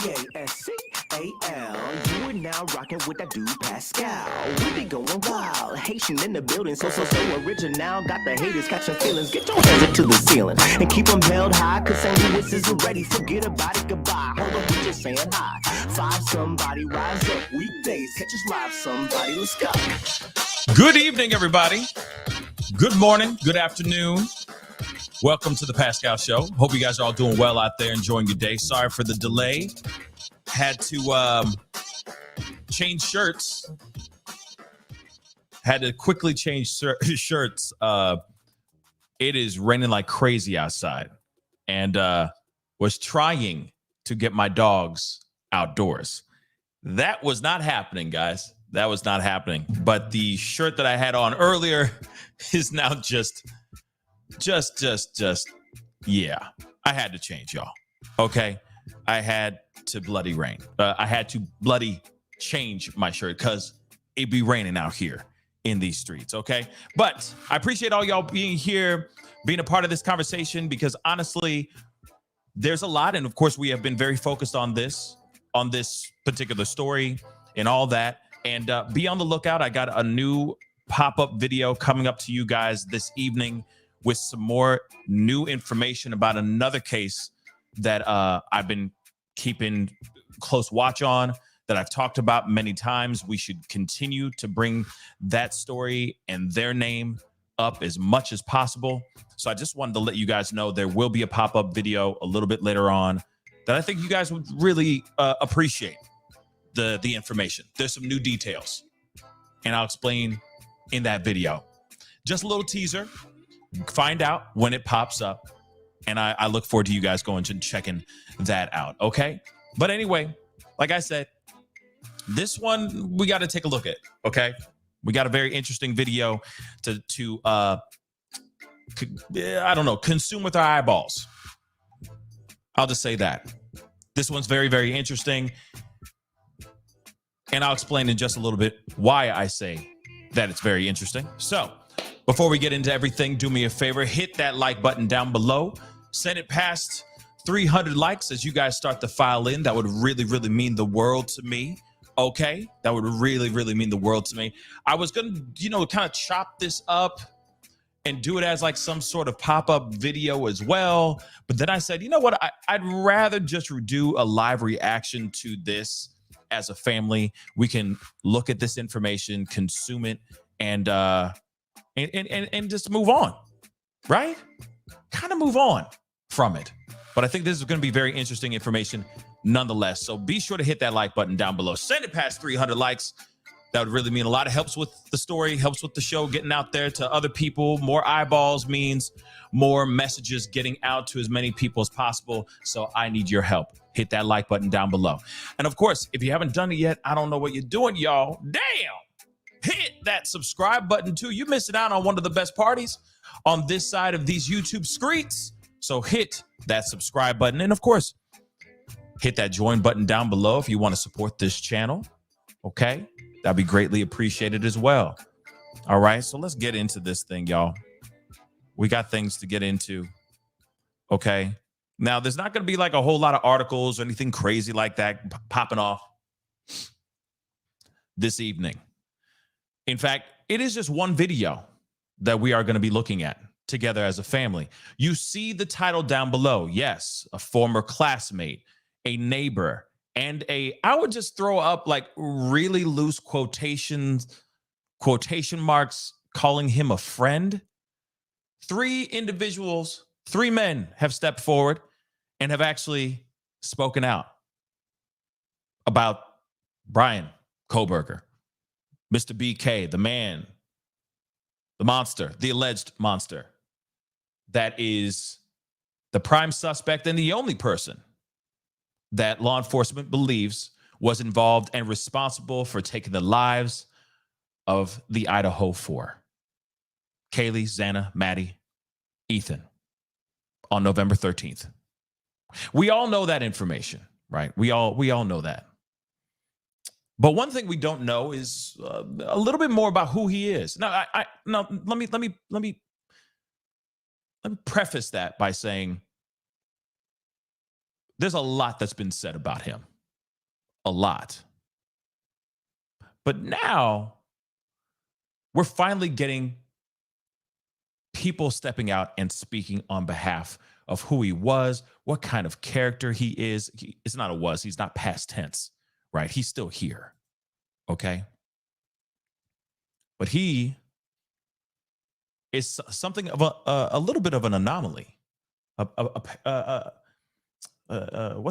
Pascal. You are now rocking with that dude Pascal. We be going wild, Haitian in the building, so original. Got the haters catching feelings. Get your hands up to the ceiling and keep them held high, cause St. Louis isn't ready. Forget about it, goodbye. Hold up, we just saying hi. Five somebody, rise up. Weekdays, catch us live, somebody. Let's go. Good evening, everybody. Good morning, good afternoon. Welcome to the Pascal Show. Hope you guys are all doing well out there, enjoying your day. Sorry for the delay. Had to change shirts. Had to quickly change shirts. It is raining like crazy outside, and was trying to get my dogs outdoors. That was not happening, guys. That was not happening. But the shirt that I had on earlier is now just, yeah. I had to change, y'all. Okay? I had to bloody rain. I had to bloody change my shirt because it be raining out here in these streets, okay? But I appreciate all y'all being here, being a part of this conversation, because honestly, there's a lot. And of course, we have been very focused on this particular story and all that. And be on the lookout. I got a new pop-up video coming up to you guys this evening with some more new information about another case that I've been keeping close watch on, that I've talked about many times. We should continue to bring that story and their name up as much as possible. So I just wanted to let you guys know there will be a pop-up video a little bit later on that I think you guys would really appreciate the information. There's some new details, and I'll explain in that video. Just a little teaser. Find out when it pops up, and I look forward to you guys going and checking that out, okay? But anyway, like I said, this one we got to take a look at, okay? We got a very interesting video to I don't know, consume with our eyeballs. I'll just say that. This one's very, very interesting, and I'll explain in just a little bit why I say that it's very interesting. So, before we get into everything, do me a favor, hit that like button down below. Send it past 300 likes as you guys start to file in. That would really, really mean the world to me. Okay? That would really, really mean the world to me. I was going to, kind of chop this up and do it as like some sort of pop-up video as well. But then I said, you know what? I'd rather just do a live reaction to this as a family. We can look at this information, consume it, and just move on, right? Kind of move on from it. But I think this is going to be very interesting information nonetheless. So be sure to hit that like button down below. Send it past 300 likes. That would really mean a lot. It helps with the story, helps with the show getting out there to other people. More eyeballs means more messages getting out to as many people as possible. So I need your help. Hit that like button down below. And of course, if you haven't done it yet, I don't know what you're doing, y'all. Damn! Hit that subscribe button too. You're missing out on one of the best parties on this side of these YouTube streets. So hit that subscribe button. And of course, hit that join button down below if you want to support this channel. Okay? That'd be greatly appreciated as well. All right, so let's get into this thing, y'all. We got things to get into. Okay? Now, there's not going to be like a whole lot of articles or anything crazy like that popping off this evening. In fact, it is just one video that we are going to be looking at together as a family. You see the title down below. Yes, a former classmate, a neighbor, and I would just throw up like really loose quotation marks, calling him a friend. 3 individuals, 3 men have stepped forward and have actually spoken out about Bryan Kohberger, Mr. BK, the man, the monster, the alleged monster that is the prime suspect and the only person that law enforcement believes was involved and responsible for taking the lives of the Idaho 4. Kaylee, Xana, Maddie, Ethan, on November 13th. We all know that information, right? We all know that. But one thing we don't know is a little bit more about who he is. Now, let me preface that by saying there's a lot that's been said about him. a lot. But now we're finally getting people stepping out and speaking on behalf of who he was, what kind of character he is. It's not a was, he's not past tense, right? He's still here, okay? But he is something of a little bit of an anomaly. What's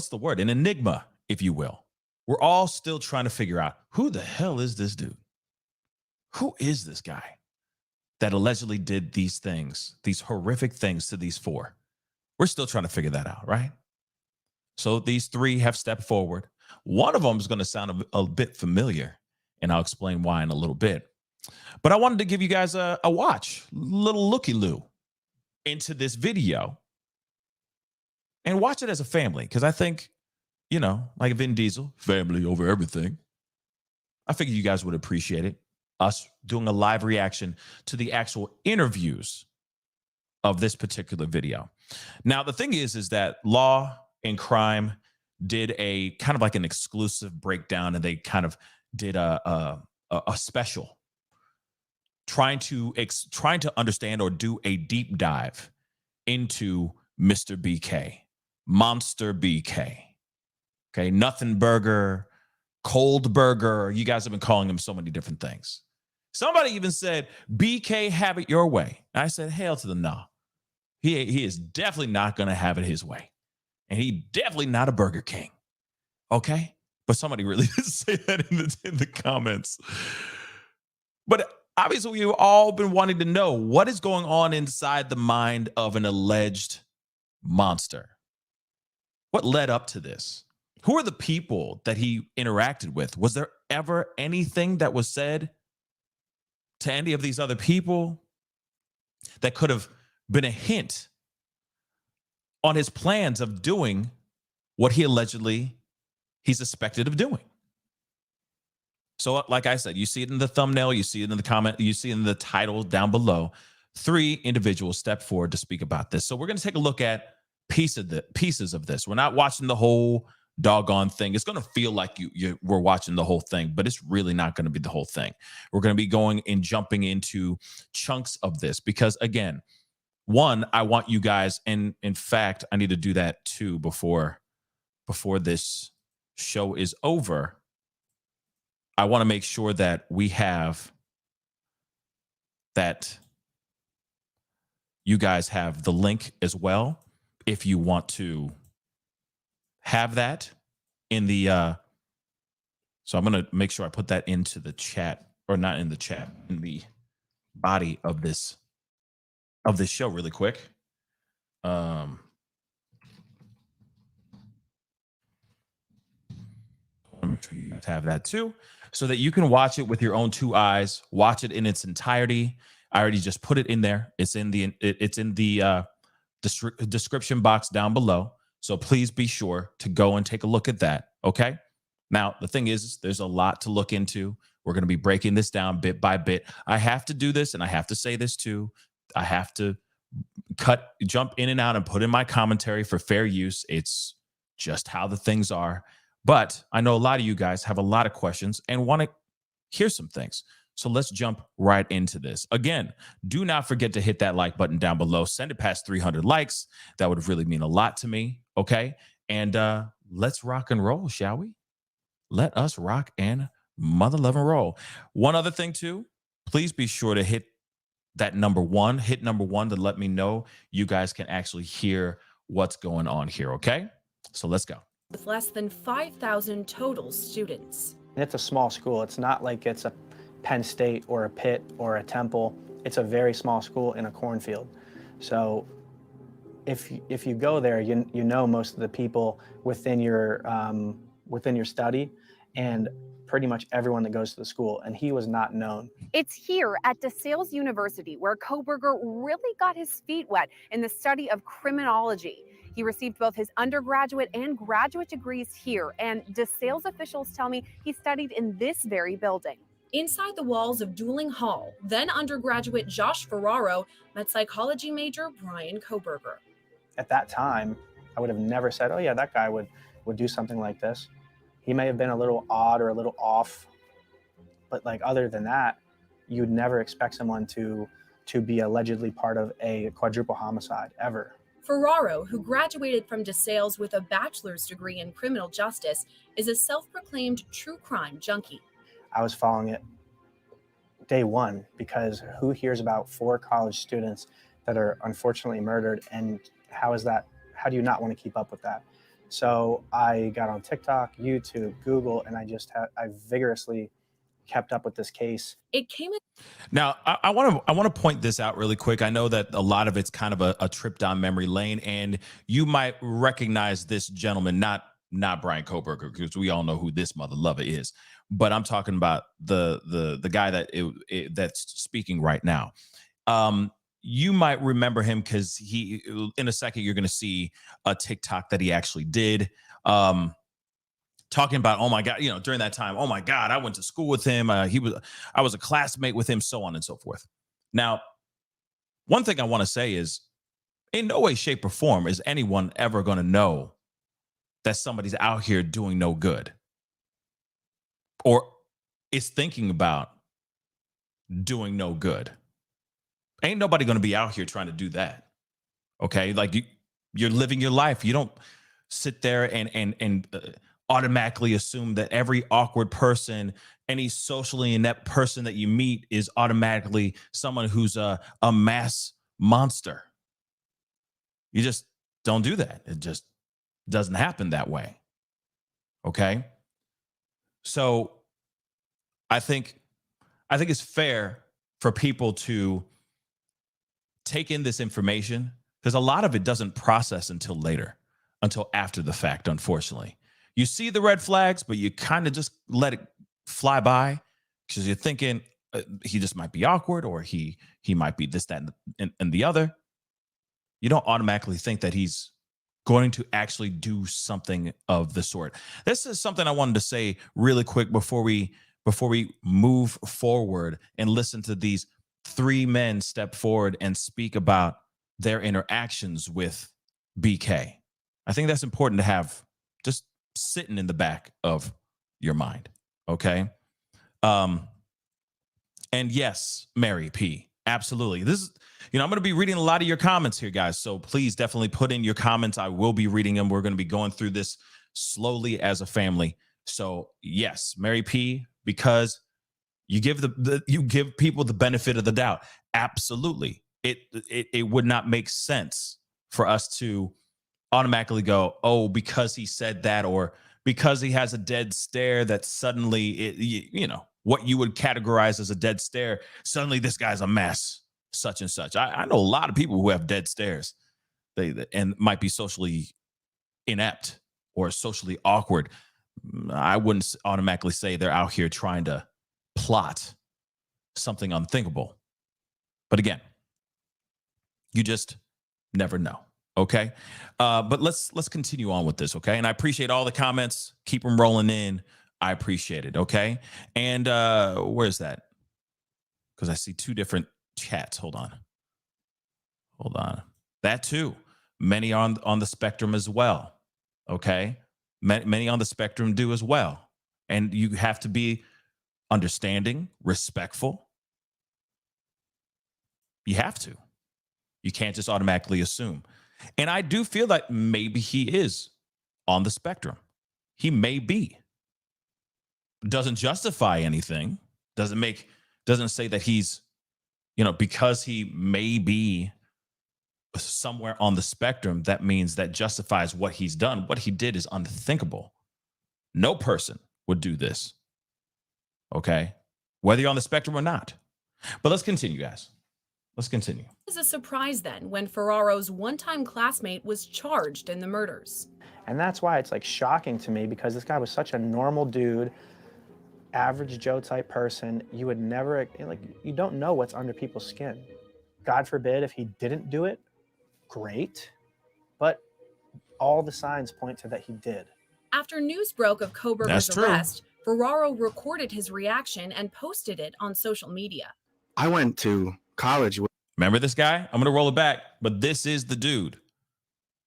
the word? An enigma, if you will. We're all still trying to figure out, who the hell is this dude? Who is this guy that allegedly did these things, these horrific things to these four? We're still trying to figure that out, right? So these three have stepped forward. One of them is going to sound a bit familiar, and I'll explain why in a little bit. But I wanted to give you guys a watch, little looky-loo into this video, and watch it as a family, because I think, you know, like Vin Diesel, family over everything. I figured you guys would appreciate it. Us doing a live reaction to the actual interviews of this particular video. Now, the thing is that Law and Crime did a kind of like an exclusive breakdown, and they kind of did a special trying to understand or do a deep dive into Mr. BK, Monster BK. Okay, Nothing Burger, Cold Burger. You guys have been calling him so many different things. Somebody even said, BK, have it your way. And I said, hell to the no. He is definitely not going to have it his way. And he definitely not a Burger King. Okay? But somebody really did say that in the comments. But obviously, we've all been wanting to know what is going on inside the mind of an alleged monster. What led up to this? Who are the people that he interacted with? Was there ever anything that was said to any of these other people that could have been a hint on his plans of doing what he's suspected of doing? So like I said, you see it in the thumbnail, you see it in the comment, you see it in the title down below. 3 individuals stepped forward to speak about this. So we're going to take a look at pieces of this. We're not watching the whole doggone thing. It's going to feel like we're watching the whole thing, but it's really not going to be the whole thing. We're going to be going and jumping into chunks of this because, again, one, I want you guys, and in fact, I need to do that too before this show is over. I want to make sure that we have that you guys have the link as well if you want to have that in the so I'm going to make sure I put that into the chat, or not in the chat, in the body of this show really quick. Make sure you guys have that too, so that you can watch it with your own 2 eyes, watch it in its entirety. I already just put it in there. It's in the description box down below. So please be sure to go and take a look at that. Okay. Now, the thing is, there's a lot to look into. We're going to be breaking this down bit by bit. I have to do this, and I have to say this too. I have to jump in and out and put in my commentary for fair use. It's just how the things are. But I know a lot of you guys have a lot of questions and want to hear some things. So let's jump right into this. Again, do not forget to hit that like button down below. Send it past 300 likes. That would really mean a lot to me. Okay. And let's rock and roll, shall we? Let us rock and mother love and roll. One other thing too, please be sure to hit that number 1. Hit number 1 to let me know you guys can actually hear what's going on here. Okay. So let's go. With less than 5,000 total students. It's a small school. It's not like it's a Penn State or a Pitt or a Temple. It's a very small school in a cornfield. So if you go there, you know most of the people within your study and pretty much everyone that goes to the school, and he was not known. It's here at DeSales University where Kohberger really got his feet wet in the study of criminology. He received both his undergraduate and graduate degrees here, and DeSales officials tell me he studied in this very building. Inside the walls of Dueling Hall, then undergraduate Josh Ferraro met psychology major Bryan Kohberger. At that time, I would have never said, oh yeah, that guy would do something like this. He may have been a little odd or a little off, but like other than that, you'd never expect someone to be allegedly part of a quadruple homicide ever. Ferraro, who graduated from DeSales with a bachelor's degree in criminal justice, is a self-proclaimed true crime junkie. I was following it day one because who hears about 4 college students that are unfortunately murdered, and how do you not want to keep up with that? So I got on TikTok, YouTube, Google, and I vigorously kept up with this case. It came Now, I want to point this out really quick. I know that a lot of it's kind of a trip down memory lane, and you might recognize this gentleman, not Bryan Kohberger, because we all know who this mother lover is. But I'm talking about the guy that's speaking right now. You might remember him because in a second you're going to see a TikTok that he actually did. Talking about, oh my God, during that time, oh my God, I went to school with him. I was a classmate with him, so on and so forth. Now, one thing I want to say is, in no way, shape, or form is anyone ever going to know that somebody's out here doing no good or is thinking about doing no good. Ain't nobody going to be out here trying to do that. Okay, like you're living your life. You don't sit there and automatically assume that every awkward person, any socially inept person that you meet is automatically someone who's a mass monster. You just don't do that. It just doesn't happen that way. Okay? So I think it's fair for people to take in this information, because a lot of it doesn't process until later, until after the fact, unfortunately. You see the red flags, but you kind of just let it fly by because you're thinking he just might be awkward, or he might be this, that, and the other. You don't automatically think that he's going to actually do something of the sort. This is something I wanted to say really quick before we move forward and listen to these 3 men step forward and speak about their interactions with BK. I think that's important to have just sitting in the back of your mind. Okay. And yes, Mary P, absolutely. This is, I'm going to be reading a lot of your comments here, guys. So please definitely put in your comments. I will be reading them. We're going to be going through this slowly as a family. So yes, Mary P, because you give you give people the benefit of the doubt. Absolutely. It would not make sense for us to automatically go, oh, because he said that, or because he has a dead stare, that suddenly what you would categorize as a dead stare, suddenly this guy's a mess, such and such. I know a lot of people who have dead stares and might be socially inept or socially awkward. I wouldn't automatically say they're out here trying to plot something unthinkable. But again, you just never know. Okay. But let's continue on with this. Okay. And I appreciate all the comments. Keep them rolling in. I appreciate it. Okay. And where's that? Because I see 2 different chats. Hold on. That too. Many on the spectrum as well. Okay. Many on the spectrum do as well. And you have to be understanding, respectful. You have to. You can't just automatically assume. And I do feel that maybe he is on the spectrum. He may be. Doesn't justify anything. Doesn't say that he's, because he may be somewhere on the spectrum, that means that justifies what he's done. What he did is unthinkable. No person would do this. Okay? Whether you're on the spectrum or not. But let's continue, guys. Let's continue. It was a surprise then when Ferraro's one-time classmate was charged in the murders. And that's why it's like shocking to me, because this guy was such a normal dude, average Joe type person. You would never, you don't know what's under people's skin. God forbid if he didn't do it, great. But all the signs point to that he did. After news broke of Kohberger's arrest, Ferraro recorded his reaction and posted it on social media. I went to college. Remember this guy? I'm going to roll it back, but this is the dude.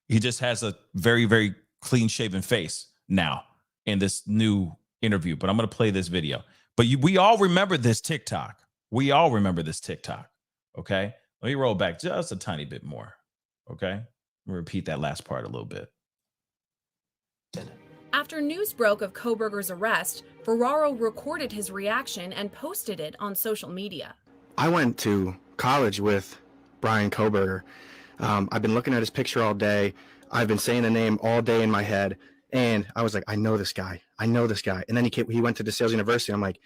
He just has a very, very clean shaven face now. in this new interview, but I'm going to play this video. But we all remember this TikTok. We all remember this TikTok. Okay. Let me roll back just a tiny bit more. Okay. Repeat that last part a little bit. After news broke of Kohberger's arrest, Ferraro recorded his reaction and posted it on social media. I went to college with Bryan Kohberger. I've been looking at his picture all day. I've been saying the name all day in my head. And I was like, I know this guy. I know this guy. And then he went to DeSales University. I'm like,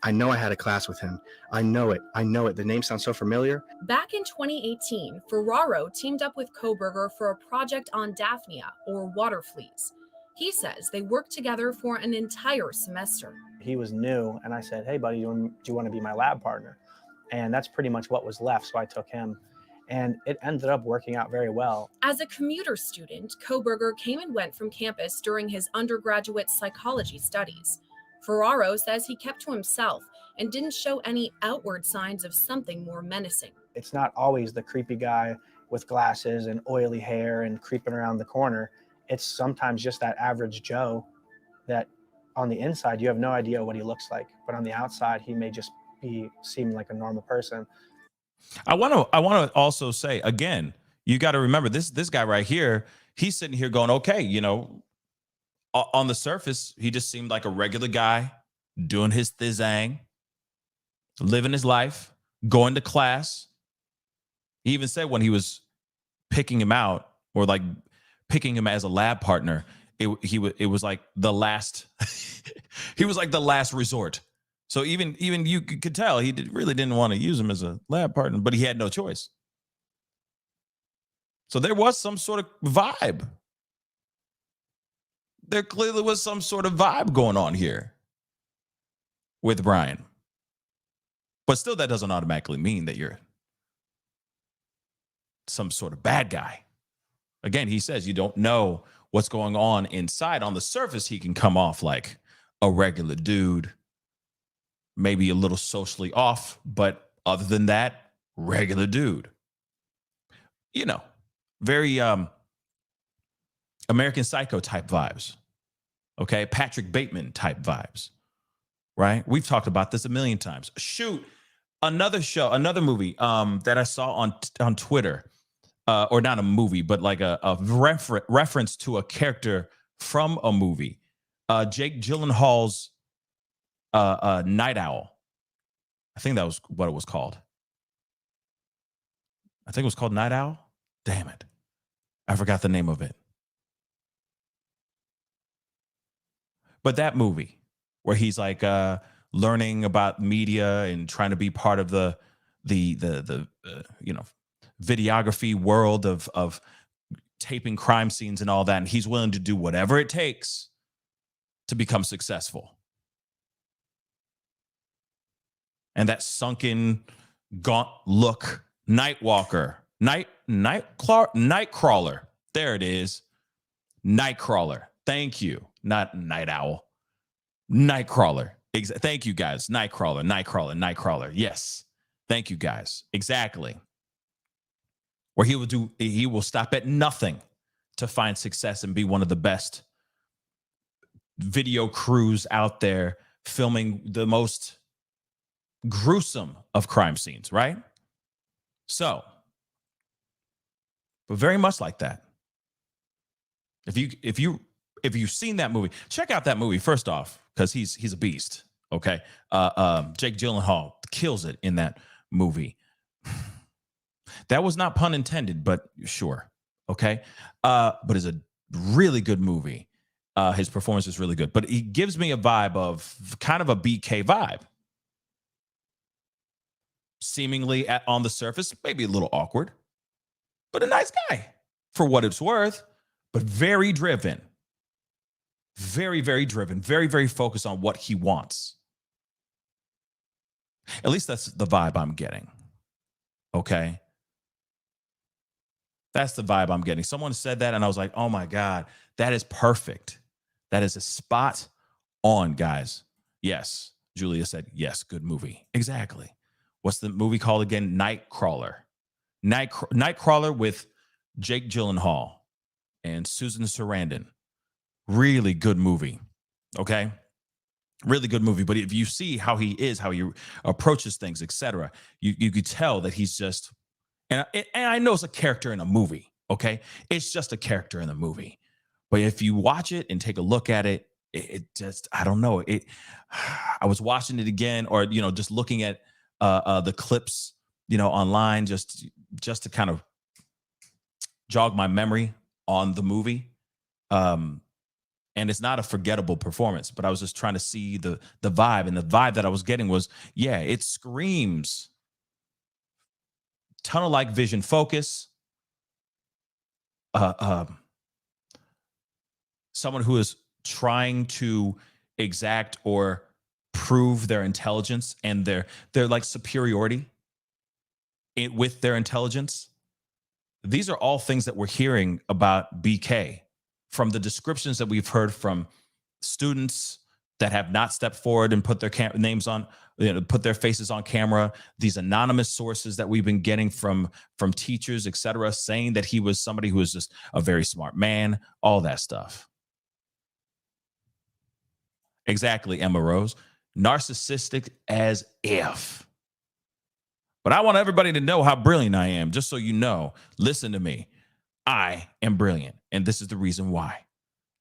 I know I had a class with him. I know it. I know it. The name sounds so familiar. Back in 2018, Ferraro teamed up with Kohberger for a project on Daphnia, or water fleas. He says they worked together for an entire semester. He was new, and I said, hey, buddy, do you want to be my lab partner? And that's pretty much what was left, so I took him. And it ended up working out very well. As a commuter student, Kohberger came and went from campus during his undergraduate psychology studies. Ferraro says he kept to himself and didn't show any outward signs of something more menacing. It's not always the creepy guy with glasses and oily hair and creeping around the corner. It's sometimes just that average Joe that on the inside, you have no idea what he looks like. But on the outside, he may just seem like a normal person. I want to also say, again, you got to remember this guy right here, he's sitting here going, okay, you know, on the surface, he just seemed like a regular guy doing his thizang, living his life, going to class. He even said when he was picking him out, or like picking him as a lab partner, it was like the last, he was like the last resort. So even you could tell he really didn't want to use him as a lab partner, but he had no choice. So there was some sort of vibe. There clearly was some sort of vibe going on here with Bryan. But still, that doesn't automatically mean that you're some sort of bad guy. Again, he says you don't know what's going on inside. On the surface, he can come off like a regular dude, maybe a little socially off, but other than that, regular dude. You know, very American Psycho type vibes. Okay, Patrick Bateman type vibes. Right? We've talked about this a million times. Shoot, another movie that I saw on Twitter, or not a movie, but like a reference to a character from a movie. Jake Gyllenhaal's Night Owl. I think that was what it was called. I think it was called Night Owl. Damn it. I forgot the name of it. But that movie where he's like learning about media and trying to be part of the you know, videography world of taping crime scenes and all that, and he's willing to do whatever it takes to become successful. And that sunken, gaunt look, Nightwalker, Nightcrawler. There it is. Nightcrawler. Thank you. Not Night Owl. Nightcrawler. Thank you, guys. Nightcrawler. Yes. Thank you, guys. Exactly. Where he will stop at nothing to find success and be one of the best video crews out there filming the most gruesome of crime scenes, right? So, but very much like that. If you've seen that movie, check out that movie first off, because he's a beast. Okay, Jake Gyllenhaal kills it in that movie. That was not pun intended, but sure. Okay, but it's a really good movie. His performance is really good, but he gives me a vibe of kind of a BK vibe. Seemingly on the surface, maybe a little awkward, but a nice guy for what it's worth, but very driven. Very, very driven, very, very focused on what he wants. At least that's the vibe I'm getting. Okay. That's the vibe I'm getting. Someone said that and I was like, oh my God, that is perfect. That is a spot on, guys. Yes. Julia said, yes, good movie. Exactly. What's the movie called again? Nightcrawler. Nightcrawler with Jake Gyllenhaal and Susan Sarandon. Really good movie. Okay. Really good movie. But if you see how he is, how he approaches things, etc., you could tell that he's just, and I know it's a character in a movie. Okay. It's just a character in the movie. But if you watch it and take a look at it, it just, I don't know. I was watching it again, or, just looking at the clips, online, just to kind of jog my memory on the movie. And it's not a forgettable performance, but I was just trying to see the vibe, and the vibe that I was getting was, yeah, it screams tunnel-like vision focus. Someone who is trying to exact or prove their intelligence and their like superiority with their intelligence. These are all things that we're hearing about BK from the descriptions that we've heard from students that have not stepped forward and put their names on, put their faces on camera. These anonymous sources that we've been getting from teachers, etc., saying that he was somebody who was just a very smart man, all that stuff. Exactly, Emma Rose. Narcissistic as if. But I want everybody to know how brilliant I am, just so you know. Listen to me. I am brilliant, and this is the reason why.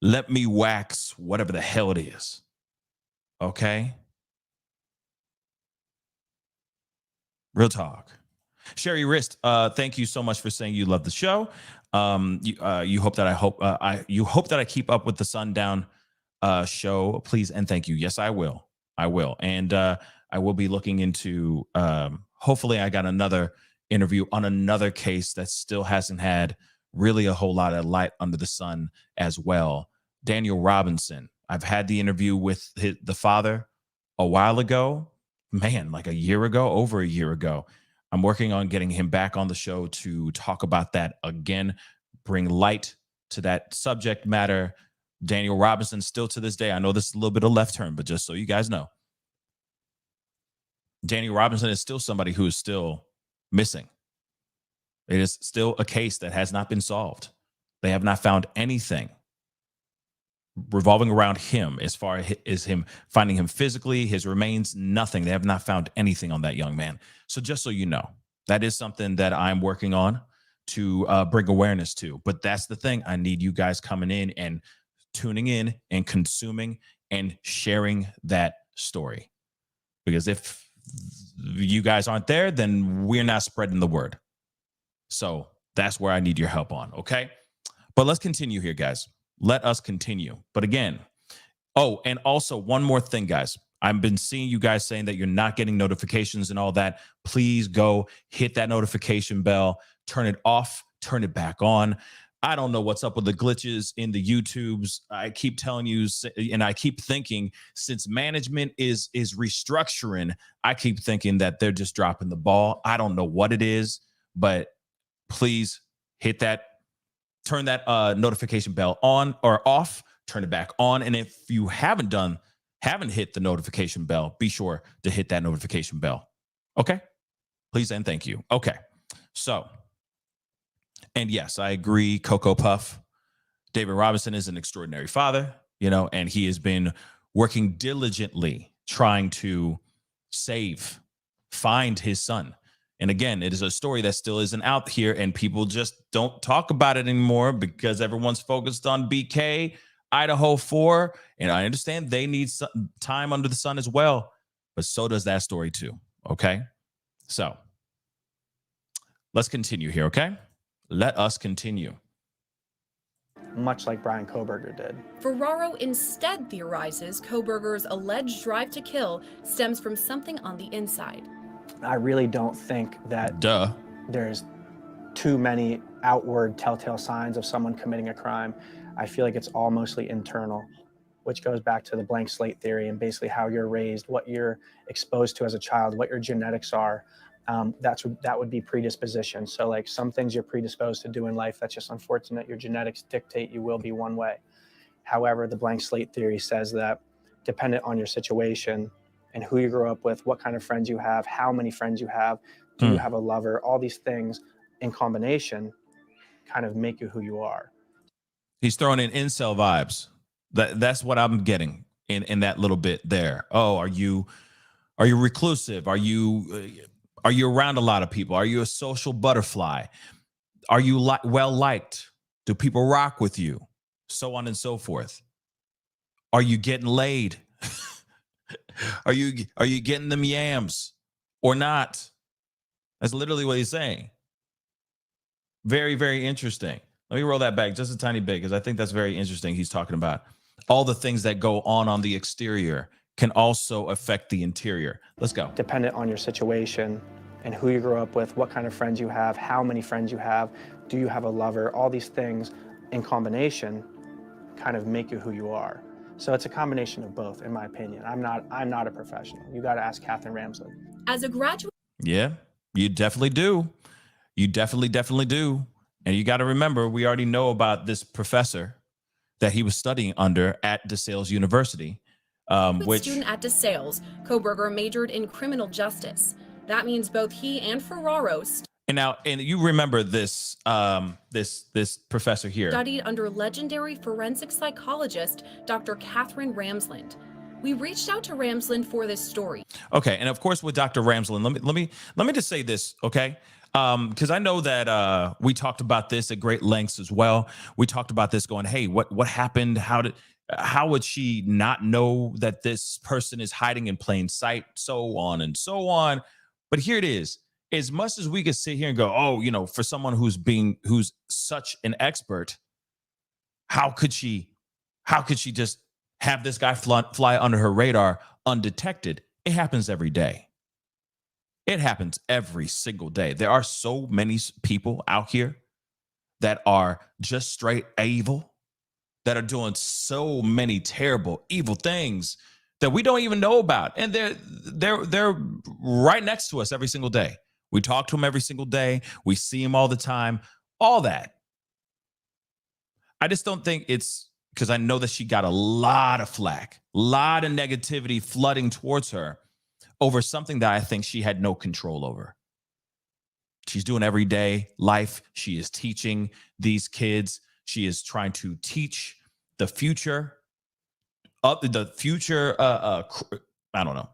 Let me wax whatever the hell it is. Okay? Real talk. Sherry Rist, thank you so much for saying you love the show. You hope that I keep up with the Sundown show, please and thank you. Yes, I will. And I will be looking into, hopefully I got another interview on another case that still hasn't had really a whole lot of light under the sun as well. Daniel Robinson. I've had the interview with the father a while ago, man, like over a year ago. I'm working on getting him back on the show to talk about that again, bring light to that subject matter. Daniel Robinson, still to this day, I know this is a little bit of left turn, but just so you guys know, Daniel Robinson is still somebody who is still missing. It is still a case that has not been solved. They have not found anything revolving around him as far as him finding him physically, his remains, nothing. They have not found anything on that young man. So just so you know, that is something that I'm working on to bring awareness to. But that's the thing. I need you guys coming in and tuning in and consuming and sharing that story. Because if you guys aren't there, then we're not spreading the word. So that's where I need your help on, okay? But let's continue here, guys. Let us continue. But again, and also one more thing, guys. I've been seeing you guys saying that you're not getting notifications and all that. Please go hit that notification bell, turn it off, turn it back on. I don't know what's up with the glitches in the YouTubes. I keep telling you, and I keep thinking, since management is restructuring, I keep thinking that they're just dropping the ball. I don't know what it is, but please hit that, turn that notification bell on or off, turn it back on. And if you haven't hit the notification bell, be sure to hit that notification bell. Okay? Please and thank you. Okay. So, and yes, I agree, Cocoa Puff. David Robinson is an extraordinary father, and he has been working diligently trying to find his son. And again, it is a story that still isn't out here, and people just don't talk about it anymore because everyone's focused on BK, Idaho 4, and I understand they need some time under the sun as well, but so does that story too, okay? So let's continue here, okay? Let us continue. Much like Bryan Kohberger did. Ferraro instead theorizes Kohberger's alleged drive to kill stems from something on the inside. I really don't think that there's too many outward telltale signs of someone committing a crime. I feel like it's all mostly internal, which goes back to the blank slate theory and basically how you're raised, what you're exposed to as a child, what your genetics are. That would be predisposition. So like some things you're predisposed to do in life, that's just unfortunate. Your genetics dictate you will be one way. However, the blank slate theory says that dependent on your situation and who you grew up with, what kind of friends you have, how many friends you have, do you have a lover, all these things in combination kind of make you who you are. He's throwing in incel vibes. That's what I'm getting. in that little bit there. Oh, are you reclusive? Are you around a lot of people? Are you a social butterfly? Are you well liked? Do people rock with you? So on and so forth. Are you getting laid? Are you getting them yams or not? That's literally what he's saying. Very, very interesting. Let me roll that back just a tiny bit because I think that's very interesting. He's talking about all the things that go on the exterior can also affect the interior. Let's go. Dependent on your situation and who you grew up with, what kind of friends you have, how many friends you have, do you have a lover, all these things in combination kind of make you who you are. So it's a combination of both, in my opinion. I'm not a professional. You got to ask Catherine Ramsland. As a graduate, Yeah, you definitely do. You definitely do. And you got to remember, we already know about this professor that he was studying under at DeSales University. Student at DeSales, Kohberger majored in criminal justice. That means both he and Ferraro and you remember this this professor here studied under legendary forensic psychologist Dr. Catherine Ramsland. We reached out to Ramsland for this story. Okay, and of course with Dr. Ramsland, let me just say this, okay? Because I know that we talked about this at great lengths as well. We talked about this going, hey, what happened? How would she not know that this person is hiding in plain sight? So on and so on. But here it is. As much as we could sit here and go, oh, for someone who's such an expert, how could she just have this guy fly under her radar undetected? It happens every day. It happens every single day. There are so many people out here that are just straight evil, that are doing so many terrible, evil things that we don't even know about. And they're right next to us every single day. We talk to them every single day. We see them all the time, all that. I just don't think it's because I know that she got a lot of flack, a lot of negativity flooding towards her over something that I think she had no control over. She's doing everyday life. She is teaching these kids. She is trying to teach the future I don't know,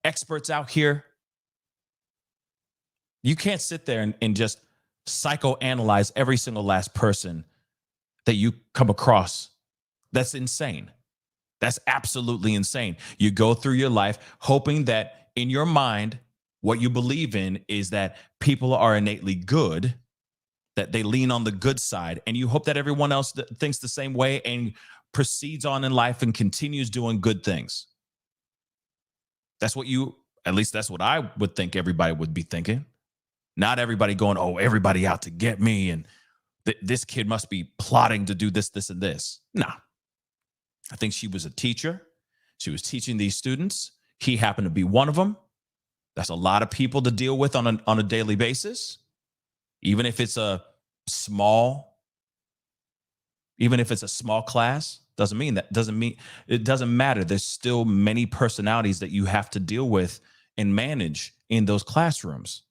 experts out here. You can't sit there and just psychoanalyze every single last person that you come across. That's insane. That's absolutely insane. You go through your life hoping that in your mind, what you believe in is that people are innately good, that they lean on the good side, and you hope that everyone else thinks the same way and proceeds on in life and continues doing good things. That's what I would think everybody would be thinking. Not everybody going, oh, everybody out to get me, and this kid must be plotting to do this, and this. No. I think she was a teacher. She was teaching these students. He happened to be one of them. That's a lot of people to deal with on a daily basis. Even if it's a small class, it doesn't matter. There's still many personalities that you have to deal with and manage in those classrooms.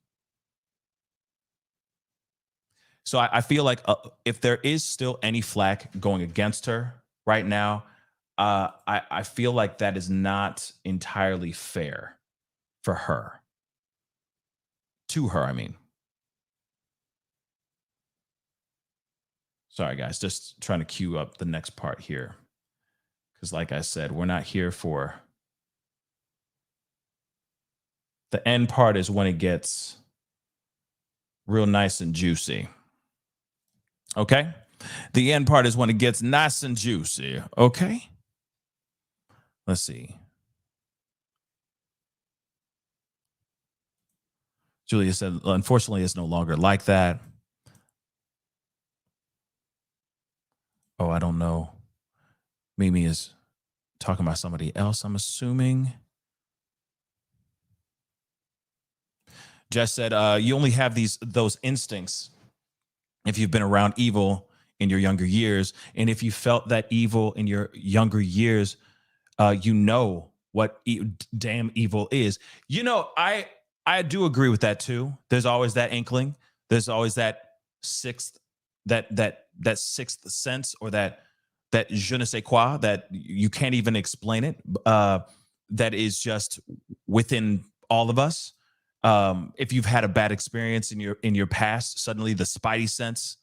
So I feel like if there is still any flack going against her right now, I feel like that is not entirely fair for her. To her, I mean. Sorry, guys, just trying to queue up the next part here. Because like I said, we're not here for... The end part is when it gets real nice and juicy. Okay? The end part is when it gets nice and juicy. Okay? Let's see. Julia said, unfortunately, it's no longer like that. Oh, I don't know. Mimi is talking about somebody else, I'm assuming. Jess said, you only have those instincts if you've been around evil in your younger years. And if you felt that evil in your younger years, you know what damn evil is. I do agree with that too. There's always that inkling. There's always that sixth sense, or that that je ne sais quoi, that you can't even explain it, that is just within all of us. If you've had a bad experience in your past, suddenly the spidey sense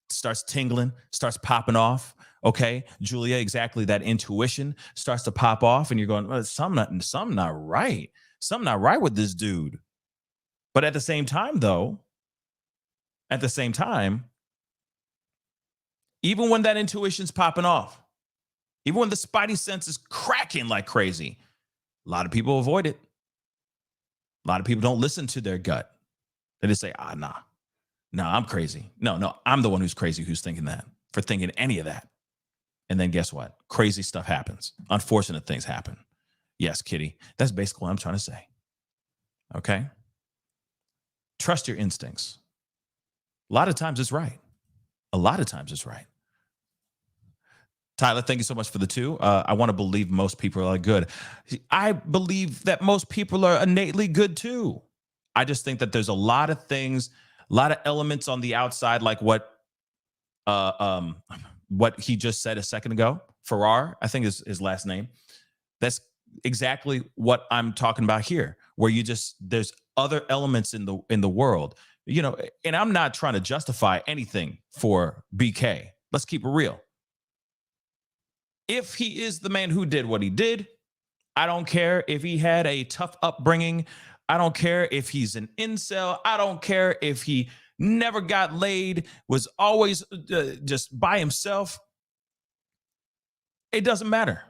starts tingling, starts popping off. Okay, Julia, exactly, that intuition starts to pop off, and you're going, well, something not right. Something not right with this dude. But at the same time, though, even when that intuition's popping off, even when the spidey sense is cracking like crazy, a lot of people avoid it. A lot of people don't listen to their gut. They just say, nah, I'm crazy. No, I'm the one who's crazy who's thinking that, for thinking any of that. And then guess what? Crazy stuff happens. Unfortunate things happen. Yes, Kitty. That's basically what I'm trying to say. Okay? Trust your instincts. A lot of times it's right. Tyler, thank you so much for the 2. I want to believe most people are good. I believe that most people are innately good too. I just think that there's a lot of things, a lot of elements on the outside, like what he just said a second ago. Farrar, I think is his last name. That's exactly what I'm talking about here, where there's other elements in the world, and I'm not trying to justify anything for BK. Let's keep it real. If he is the man who did what he did, I don't care if he had a tough upbringing. I don't care if he's an incel. I don't care if he never got laid, was always just by himself. It doesn't matter.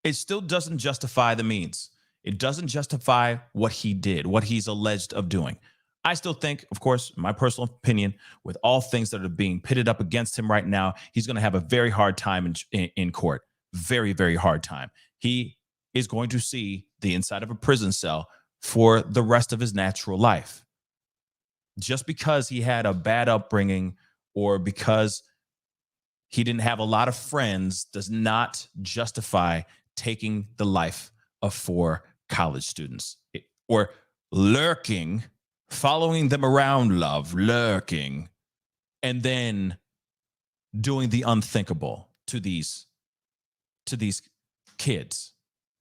It still doesn't justify the means. It doesn't justify what he did, what he's alleged of doing. I still think, of course, my personal opinion, with all things that are being pitted up against him right now, he's going to have a very hard time in court. Very, very hard time. He is going to see the inside of a prison cell for the rest of his natural life. Just because he had a bad upbringing or because he didn't have a lot of friends does not justify taking the life of 4 college students or lurking, following them around, lurking, and then doing the unthinkable to these kids,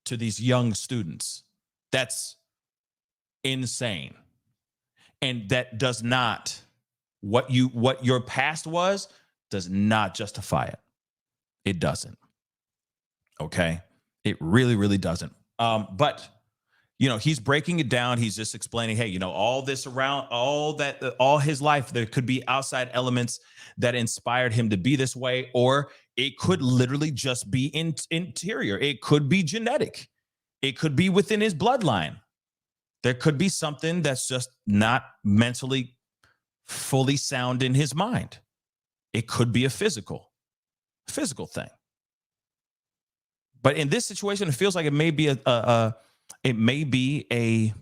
to these young students. That's insane. And that does not, what your past was, does not justify it. It doesn't. Okay? It really, really doesn't. But he's breaking it down. He's just explaining, hey, all this around, all his life, there could be outside elements that inspired him to be this way, or it could literally just be interior. It could be genetic. It could be within his bloodline. There could be something that's just not mentally fully sound in his mind. It could be a physical thing. But in this situation, it feels like it may be a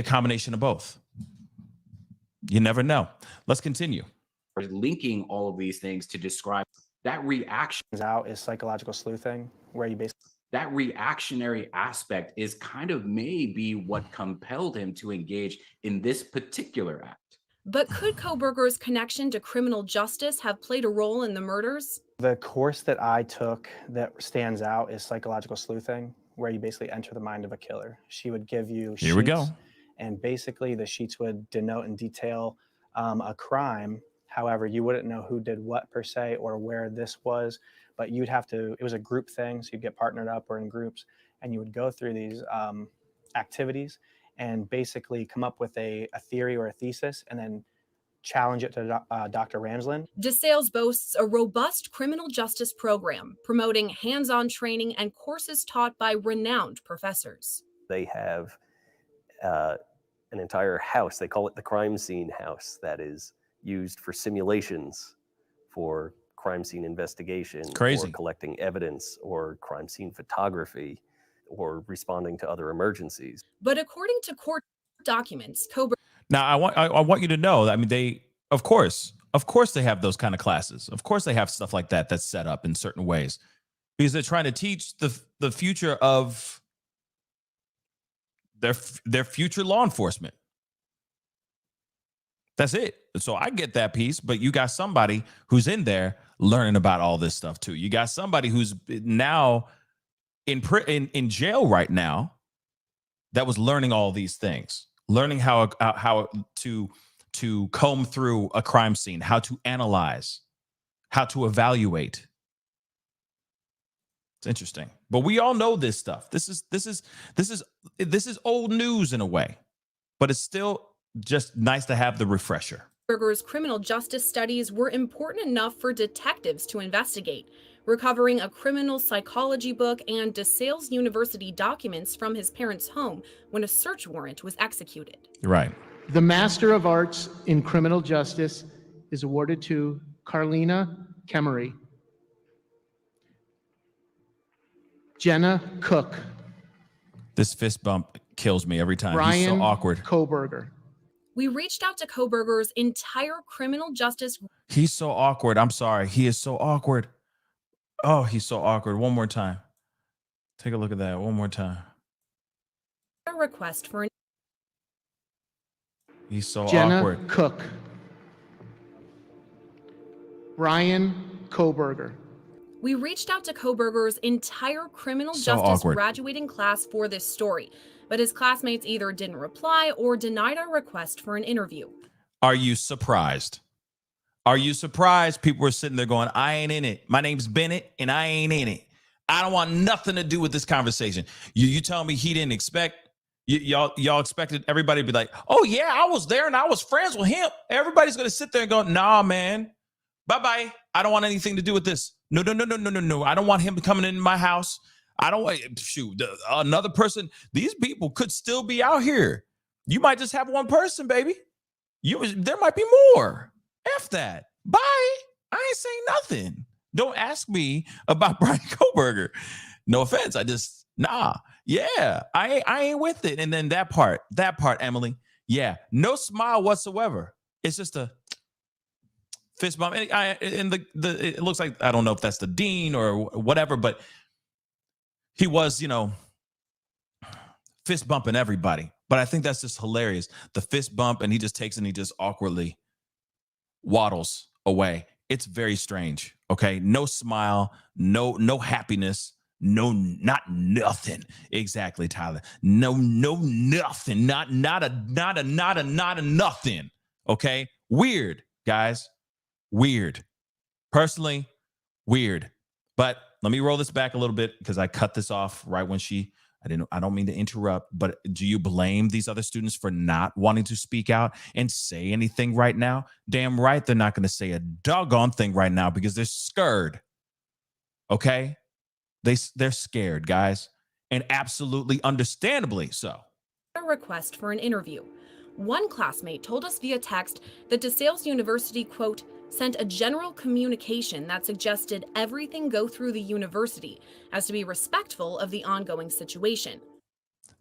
combination of both. You never know. Let's continue. Linking all of these things to describe that reaction Out is psychological sleuthing, where you basically that reactionary aspect is kind of maybe what compelled him to engage in this particular act. But could Kohberger's connection to criminal justice have played a role in the murders? The course that I took that stands out is psychological sleuthing, where you basically enter the mind of a killer. She would give you sheets, Here we go. and basically the sheets would denote and detail a crime. However, you wouldn't know who did what per se or where this was, but you'd have to, it was a group thing, so you'd get partnered up or in groups, and you would go through these activities and basically come up with a theory or a thesis and then challenge it to Dr. Ramsland. DeSales boasts a robust criminal justice program, promoting hands-on training and courses taught by renowned professors. They have an entire house, they call it the crime scene house, that is used for simulations for crime scene investigation, crazy, or collecting evidence, or crime scene photography, or responding to other emergencies. But according to court documents, Kohberger... Now, I want you to know that, I mean, they, of course they have those kind of classes. Of course they have stuff like that that's set up in certain ways, because they're trying to teach the future of their future law enforcement. That's it. So I get that piece, but you got somebody who's in there learning about all this stuff too. You got somebody who's now in jail right now that was learning all these things, learning how to comb through a crime scene, how to analyze, how to evaluate. It's interesting, but we all know this stuff. This is old news in a way, but it's still just nice to have the refresher. Kohberger's criminal justice studies were important enough for detectives to investigate, recovering a criminal psychology book and DeSales University documents from his parents' home when a search warrant was executed. Right. The Master of Arts in Criminal Justice is awarded to Carlina Kemery. Jenna Cook. This fist bump kills me every time. Bryan He's so awkward. Kohberger. We reached out to Kohberger's entire criminal justice. He's so awkward. I'm sorry. He is so awkward. Oh, he's so awkward. One more time. Take a look at that. One more time. Request for an He's so Jenna awkward. Cook. Bryan Kohberger. We reached out to Kohberger's entire criminal So justice awkward. graduating class for this story, but his classmates either didn't reply or denied our request for an interview. Are you surprised? Are you surprised? People were sitting there going, I ain't in it. My name's Bennett and I ain't in it. I don't want nothing to do with this conversation. You tell me he didn't expect, y'all expected everybody to be like, oh yeah, I was there and I was friends with him. Everybody's going to sit there and go, nah, man, bye-bye. I don't want anything to do with this. No. I don't want him coming in my house. I don't want, another person. These people could still be out here. You might just have one person, baby. There might be more. F that. Bye. I ain't saying nothing. Don't ask me about Bryan Kohberger. No offense. Yeah, I ain't with it. And then that part, Emily. Yeah, no smile whatsoever. It's just a fist bump. And it looks like, I don't know if that's the dean or whatever, but he was, fist bumping everybody. But I think that's just hilarious. The fist bump, and he just takes it and he just awkwardly waddles away. It's very strange. Okay. No smile, no happiness, not nothing. Exactly, Tyler. No, nothing. Not a nothing. Okay. Weird, guys. Weird. Personally, weird. But let me roll this back a little bit because I cut this off right when I don't mean to interrupt, but do you blame these other students for not wanting to speak out and say anything right now? Damn right, they're not going to say a doggone thing right now because they're scared. Okay? They're scared, guys, and absolutely understandably so. A request for an interview. One classmate told us via text that DeSales University, quote, sent a general communication that suggested everything go through the university as to be respectful of the ongoing situation.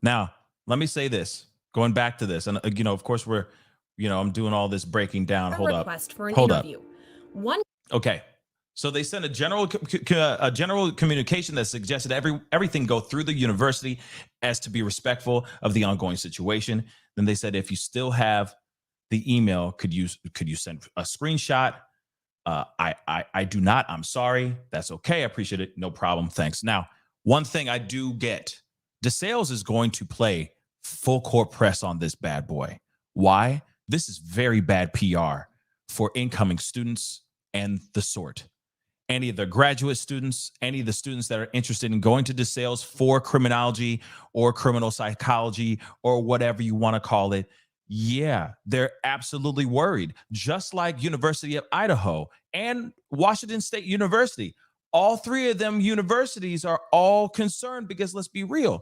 Now, let me say this, going back to this, and of course I'm doing all this breaking down. Hold up. Request for an interview. Okay. So they sent a general communication that suggested everything go through the university as to be respectful of the ongoing situation. Then they said, if you still have the email, could you send a screenshot? I do not. I'm sorry. That's okay. I appreciate it. No problem. Thanks. Now, one thing I do get, DeSales is going to play full court press on this bad boy. Why? This is very bad PR for incoming students and the sort. Any of the graduate students, any of the students that are interested in going to DeSales for criminology or criminal psychology or whatever you want to call it. Yeah, they're absolutely worried. Just like University of Idaho and Washington State University. All three of them universities are all concerned because let's be real.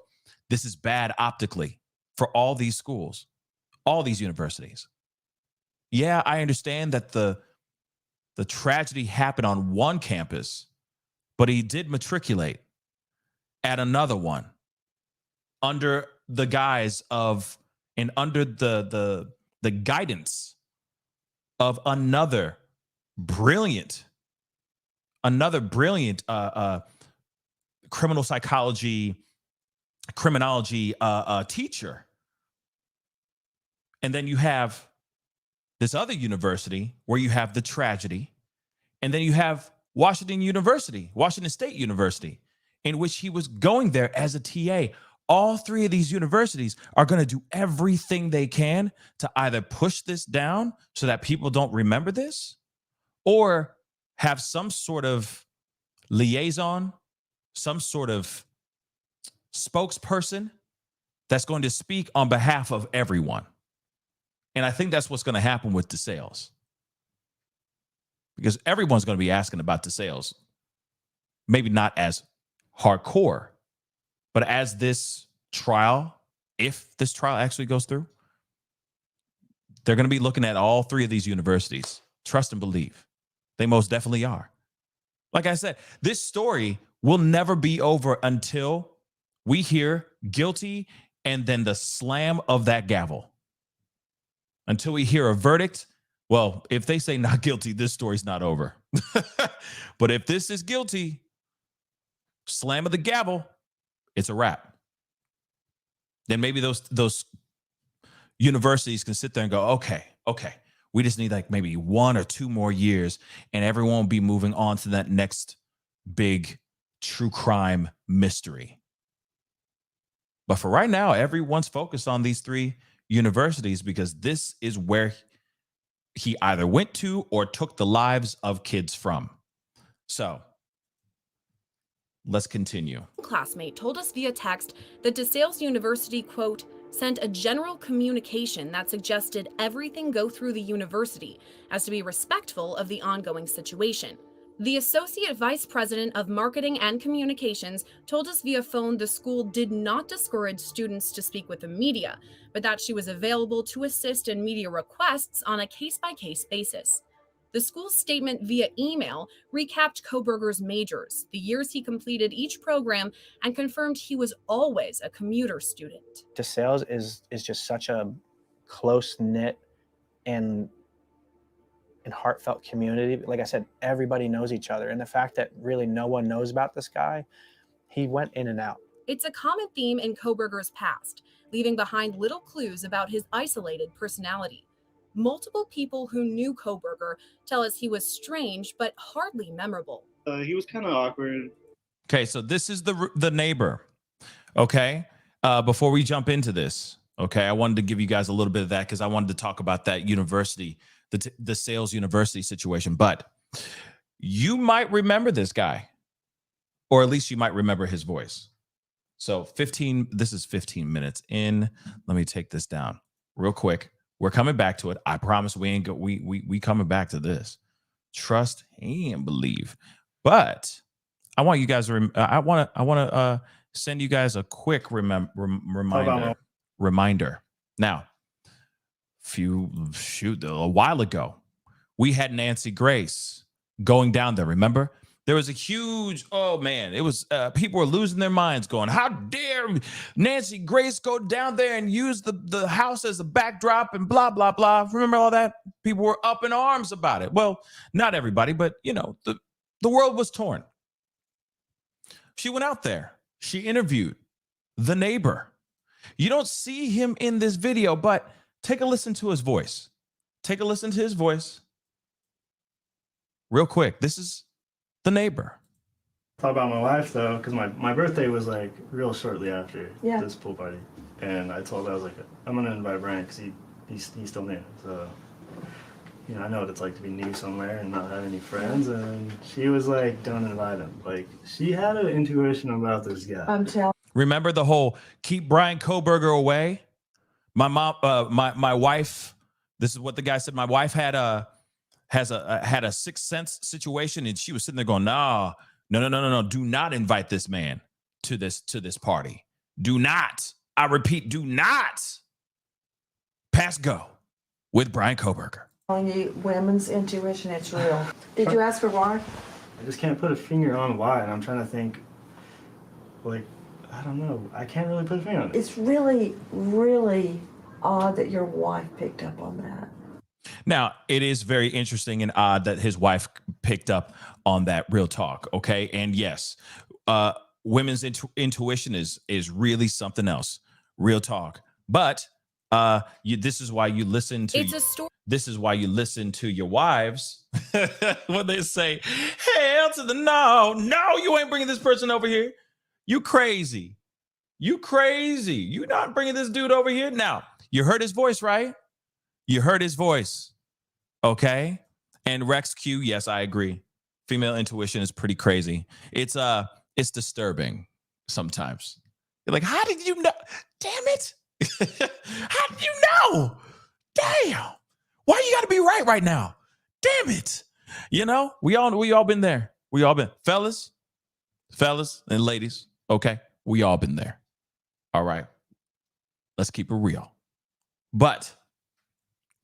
This is bad optically for all these schools, all these universities. Yeah, I understand that the tragedy happened on one campus, but he did matriculate at another one under the guise of and under the guidance of another brilliant criminal psychology, criminology teacher. And then you have this other university where you have the tragedy, and then you have Washington State University, in which he was going there as a TA. All three of these universities are going to do everything they can to either push this down so that people don't remember this, or have some sort of liaison, some sort of spokesperson that's going to speak on behalf of everyone. And I think that's what's going to happen with DeSales, because everyone's going to be asking about DeSales. Maybe not as hardcore, but as this trial, if this trial actually goes through, they're going to be looking at all three of these universities. Trust and believe. They most definitely are. Like I said, this story will never be over until we hear guilty and then the slam of that gavel. Until we hear a verdict. Well, if they say not guilty, this story's not over. But if this is guilty, slam of the gavel, it's a wrap. Then maybe those universities can sit there and go, okay, we just need like maybe 1 or 2 more years and everyone will be moving on to that next big true crime mystery. But for right now, everyone's focused on these 3 universities because this is where he either went to or took the lives of kids from. So let's continue. Classmate told us via text that DeSales University, quote, sent a general communication that suggested everything go through the university as to be respectful of the ongoing situation. The Associate Vice President of Marketing and Communications told us via phone the school did not discourage students to speak with the media, but that she was available to assist in media requests on a case-by-case basis. The school's statement via email recapped Kohberger's majors, the years he completed each program, and confirmed he was always a commuter student. DeSales is just such a close-knit and heartfelt community. Like I said, everybody knows each other. And the fact that really no one knows about this guy, he went in and out. It's a common theme in Kohberger's past, leaving behind little clues about his isolated personality. Multiple people who knew Kohberger tell us he was strange, but hardly memorable. He was kind of awkward. Okay, so this is the neighbor. Okay, before we jump into this, okay, I wanted to give you guys a little bit of that because I wanted to talk about that university, the Sales University situation. But you might remember this guy, or at least you might remember his voice. So this is 15 minutes in. Let me take this down real quick. We're coming back to it. I promise we coming back to this. Trust and believe. But I want you guys to I want to send you guys a quick reminder. Now, a while ago, we had Nancy Grace going down there. Remember? There was a huge, it was people were losing their minds going, how dare Nancy Grace go down there and use the house as a backdrop and blah, blah, blah. Remember all that? People were up in arms about it. Well, not everybody, but, the world was torn. She went out there. She interviewed the neighbor. You don't see him in this video, but take a listen to his voice. Take a listen to his voice. Real quick. This is the neighbor. Thought about my wife though, because my birthday was like real shortly after this pool party, and I told her, I was like, I'm gonna invite Bryan because he's still new, so I know what it's like to be new somewhere and not have any friends. And she was like, don't invite him. Like she had an intuition about this guy. Remember the whole keep Bryan Kohberger away? My mom, my wife. This is what the guy said. My wife had a sixth sense situation, and she was sitting there going, no, do not invite this man to this party. Do not, I repeat, do not pass go with Bryan Kohberger. Telling you, women's intuition, it's real. Did you ask her why? I just can't put a finger on why, and I'm trying to think, like, I don't know. I can't really put a finger on it. It's really, really odd that your wife picked up on that. Now, it is very interesting and odd that his wife picked up on that. Real talk, okay? And yes, women's intuition is really something else. Real talk. But this is why you listen to This is why you listen to your wives when they say, hell to the no, you ain't bringing this person over here. You crazy. You crazy. You not bringing this dude over here. Now, you heard his voice, right? You heard his voice. Okay. And Rex Q, yes, I agree. Female intuition is pretty crazy. It's disturbing sometimes. You're like, how did you know? Damn it. How did you know? Damn. Why you gotta be right now? Damn it. You know, we all been there. We all been, fellas and ladies. Okay. We all been there. All right. Let's keep it real. But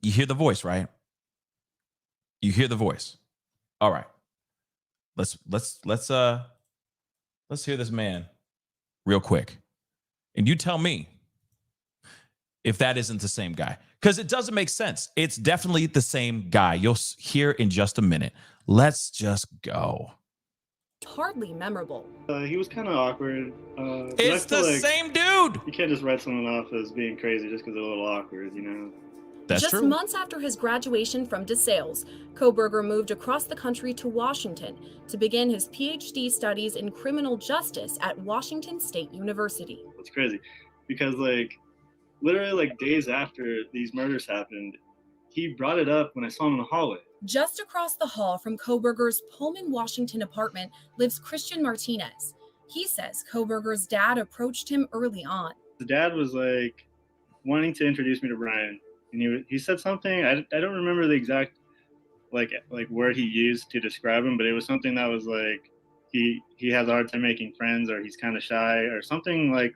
you hear the voice, right? You hear the voice. All right. Let's hear this man real quick. And you tell me if that isn't the same guy. Because it doesn't make sense. It's definitely the same guy. You'll hear in just a minute. Let's just go. Hardly memorable. He was kind of awkward. It's the same dude. You can't just write someone off as being crazy just because they're a little awkward, you know? That's Just true. months after his graduation from DeSales, Kohberger moved across the country to Washington to begin his PhD studies in criminal justice at Washington State University. It's crazy because, like, literally, like, days after these murders happened, he brought it up when I saw him in the hallway. Just across the hall from Kohberger's Pullman, Washington apartment lives Christian Martinez. He says Kohberger's dad approached him early on. The dad was, like, wanting to introduce me to Bryan. And he said something, I don't remember the exact like word he used to describe him, but it was something that was like he has a hard time making friends, or he's kind of shy, or something like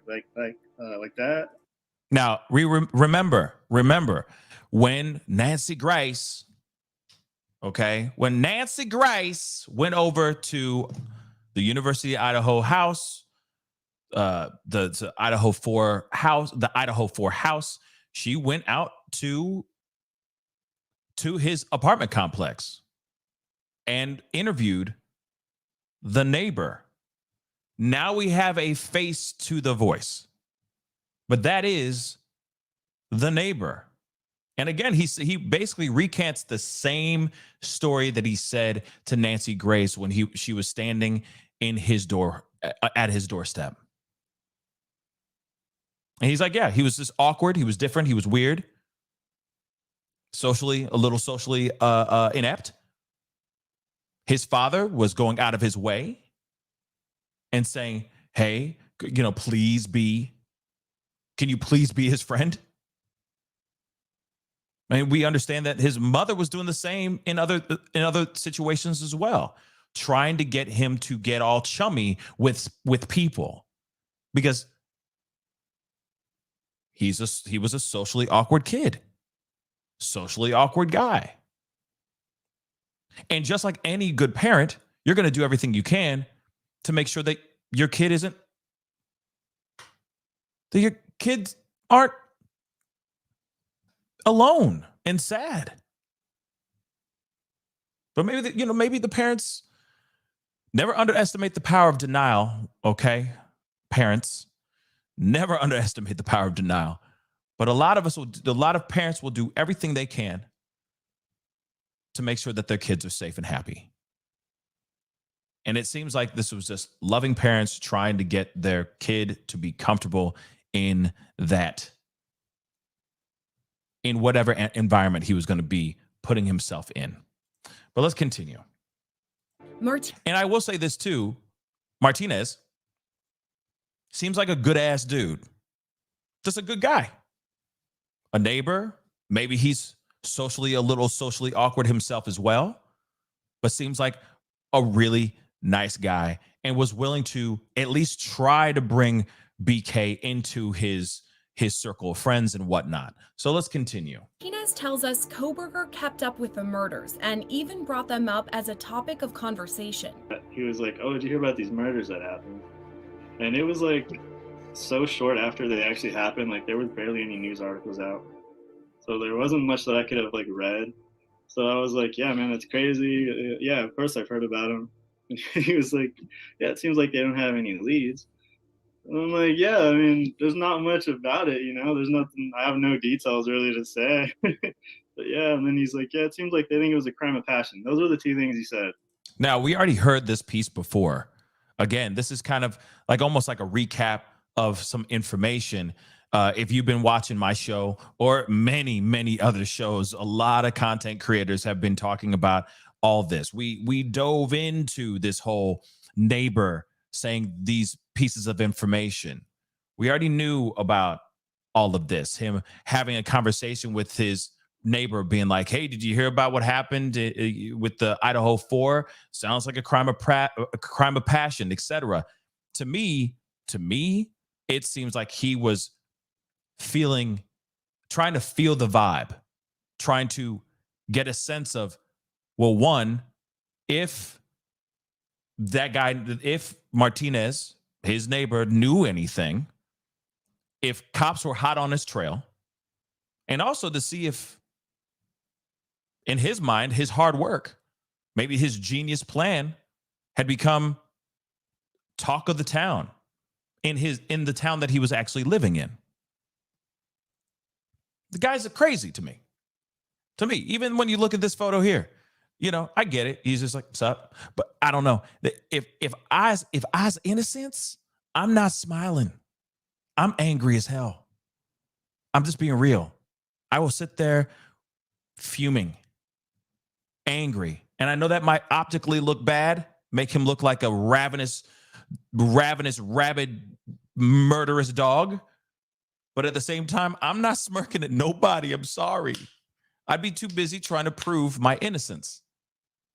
that. Now, remember when Nancy Grace went over to the University of Idaho house, the Idaho 4 house, she went out to his apartment complex and interviewed the neighbor. Now we have a face to the voice, but that is the neighbor. And again, he basically recants the same story that he said to Nancy Grace when she was standing in his door at his doorstep. And he's like, yeah, he was just awkward. He was different. He was weird. A little socially inept. His father was going out of his way and saying, hey, can you please be his friend? I mean, we understand that his mother was doing the same in other situations as well, trying to get him to get all chummy with people, because he was a socially awkward kid, socially awkward guy. And just like any good parent, you're going to do everything you can to make sure that your kids aren't alone and sad. But maybe the parents never underestimate the power of denial. Okay, parents, never underestimate the power of denial. But a lot of parents will do everything they can to make sure that their kids are safe and happy. And it seems like this was just loving parents trying to get their kid to be comfortable in whatever environment he was going to be putting himself in. But let's continue. And I will say this too, Martinez seems like a good ass dude. Just a good guy. A neighbor. Maybe he's a little socially awkward himself as well, but seems like a really nice guy and was willing to at least try to bring BK into his circle of friends and whatnot. So let's continue. Martinez tells us Kohberger kept up with the murders and even brought them up as a topic of conversation. He was like, oh, did you hear about these murders that happened? And it was like so short after they actually happened, like there was barely any news articles out. So there wasn't much that I could have like read. So I was like, yeah, man, that's crazy. Yeah, of course I've heard about him. And he was like, yeah, it seems like they don't have any leads. And I'm like, yeah, I mean, there's not much about it, there's nothing, I have no details really to say. But yeah, and then he's like, yeah, it seems like they think it was a crime of passion. Those were the two things he said. Now, we already heard this piece before. Again, this is kind of like almost like a recap of some information. If you've been watching my show or many, many other shows, a lot of content creators have been talking about all this. We dove into this whole neighbor saying these pieces of information. We already knew about all of this, him having a conversation with his neighbor being like, hey, did you hear about what happened with the Idaho 4? Sounds like a crime of passion, etc. To me, it seems like he was trying to feel the vibe, trying to get a sense of, well, one, if Martinez, his neighbor, knew anything, if cops were hot on his trail, and also to see if, in his mind, his hard work, maybe his genius plan had become talk of the town in the town that he was actually living in. The guy's crazy to me. To me, even when you look at this photo here, I get it. He's just like, what's up? But I don't know. If I's innocence, I'm not smiling. I'm angry as hell. I'm just being real. I will sit there fuming, angry. And I know that might optically look bad, make him look like a ravenous, rabid, murderous dog. But at the same time, I'm not smirking at nobody. I'm sorry. I'd be too busy trying to prove my innocence.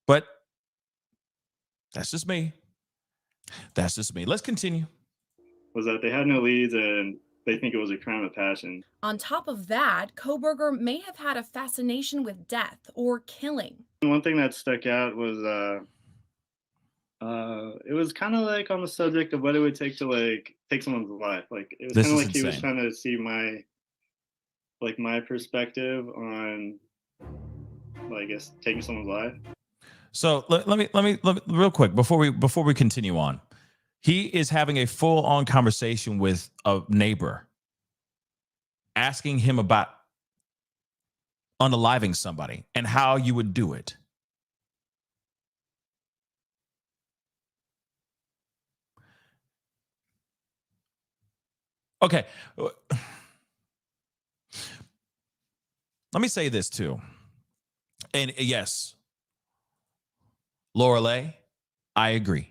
But that's just me. That's just me. Let's continue. Was that they had no leads and they think it was a crime of passion. On top of that, Kohberger may have had a fascination with death or killing. One thing that stuck out was it was kind of like on the subject of what it would take to like take someone's life. Like it was kind of like he was trying to see my perspective on, well, I guess, taking someone's life. So let me real quick before we continue on. He is having a full-on conversation with a neighbor, asking him about unaliving somebody and how you would do it. Okay. Let me say this too. And yes, Lorelei, I agree.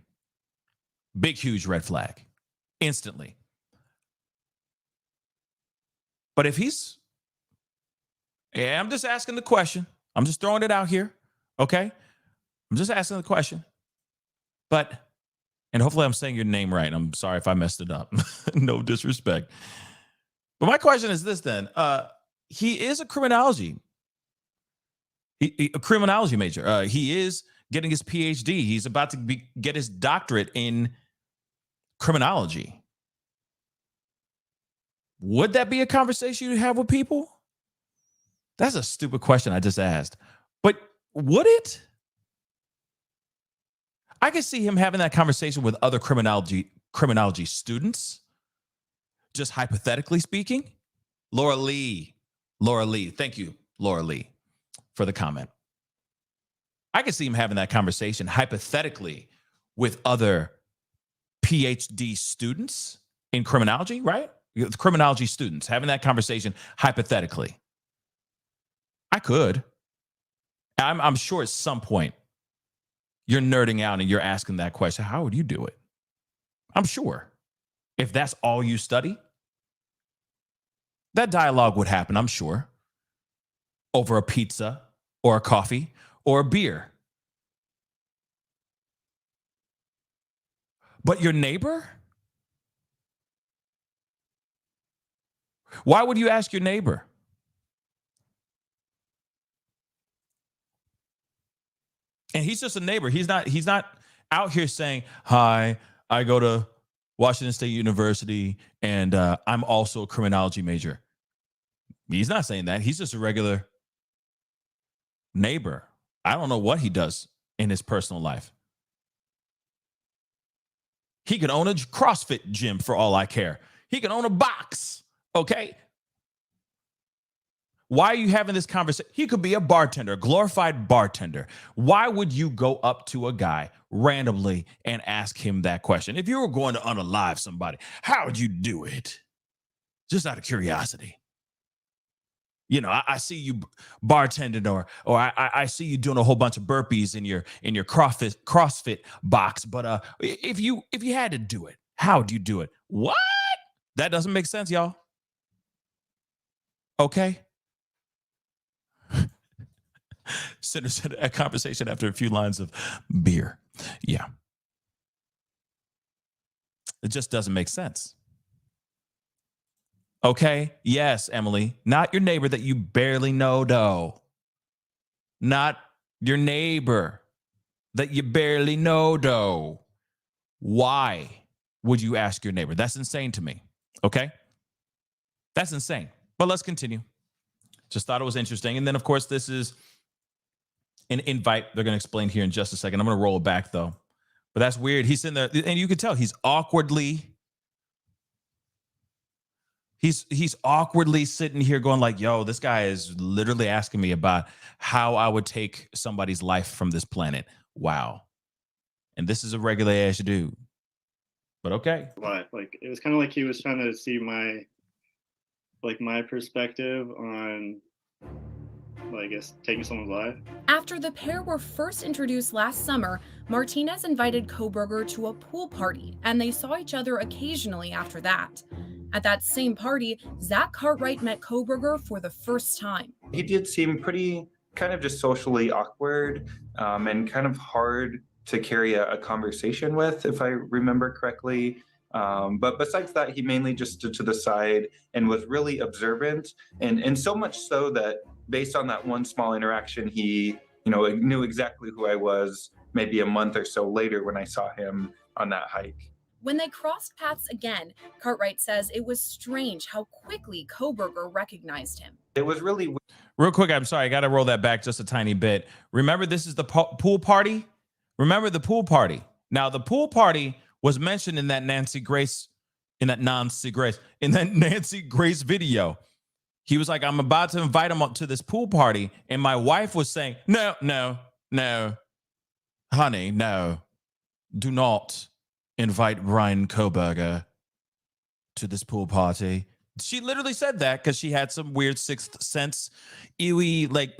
Big, huge red flag. Instantly. But if I'm just asking the question. I'm just throwing it out here. Okay? I'm just asking the question. And hopefully I'm saying your name right. I'm sorry if I messed it up. No disrespect. But my question is this then. He is a criminology major. He is getting his PhD. He's about to get his doctorate in criminology. Would that be a conversation you have with people? That's a stupid question I just asked. But would it? I could see him having that conversation with other criminology students, just hypothetically speaking. Laura Lee. Thank you, Laura Lee, for the comment. I could see him having that conversation hypothetically with other PhD students in criminology, right? Criminology students having that conversation hypothetically. I could. I'm sure at some point you're nerding out and you're asking that question. How would you do it? I'm sure. If that's all you study, that dialogue would happen, I'm sure, over a pizza or a coffee or a beer. But your neighbor? Why would you ask your neighbor? And he's just a neighbor. He's not out here saying, hi, I go to Washington State University and I'm also a criminology major. He's not saying that. He's just a regular neighbor. I don't know what he does in his personal life. He could own a CrossFit gym for all I care. He could own a box, okay? Why are you having this conversation? He could be a bartender, glorified bartender. Why would you go up to a guy randomly and ask him that question? If you were going to unalive somebody, how would you do it? Just out of curiosity. You know, I see you bartending, or I see you doing a whole bunch of burpees in your CrossFit box. But if you had to do it, how would you do it? What? That doesn't make sense, y'all. Okay. Centers a conversation after a few lines of beer. Yeah. It just doesn't make sense. Okay. Yes, Emily, not your neighbor that you barely know, though. Not your neighbor that you barely know, though. Why would you ask your neighbor? That's insane to me. Okay. That's insane. But let's continue. Just thought it was interesting. And then, of course, this is an invite. They're going to explain here in just a second. I'm going to roll it back, though. But that's weird. He's in there, and you can tell he's awkwardly sitting here going like, yo, this guy is literally asking me about how I would take somebody's life from this planet. Wow. And this is a regular ass dude. But okay. Like it was kind of like he was trying to see my perspective on, I guess, taking someone's life. After the pair were first introduced last summer, Martinez invited Kohberger to a pool party, and they saw each other occasionally after that. At that same party, Zach Cartwright met Kohberger for the first time. He did seem pretty kind of just socially awkward and kind of hard to carry a conversation with, if I remember correctly. But besides that, he mainly just stood to the side and was really observant, and so much so that based on that one small interaction, he knew exactly who I was maybe a month or so later when I saw him on that hike. When they crossed paths again, Cartwright says it was strange how quickly Kohberger recognized him. It was really... Real quick, I'm sorry, I got to roll that back just a tiny bit. Remember, this is the pool party? Remember the pool party. Now, the pool party was mentioned in that Nancy Grace video. He was like, I'm about to invite him up to this pool party. And my wife was saying, no, honey, no, do not invite Bryan Kohberger to this pool party. She literally said that because she had some weird sixth sense, ewy, like,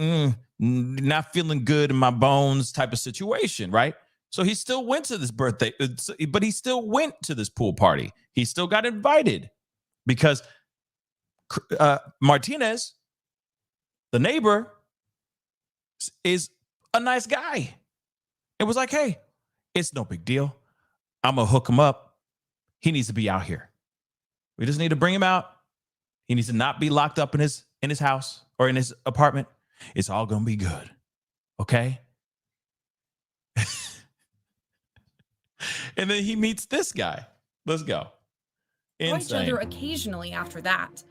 not feeling good in my bones type of situation, right? So he still went to this birthday, but he still went to this pool party. He still got invited because Martinez, the neighbor, is a nice guy. It was like, hey, it's no big deal. I'm going to hook him up. He needs to be out here. We just need to bring him out. He needs to not be locked up in his house or in his apartment. It's all going to be good. Okay? And then he meets this guy. Let's go. Saw each other occasionally after that.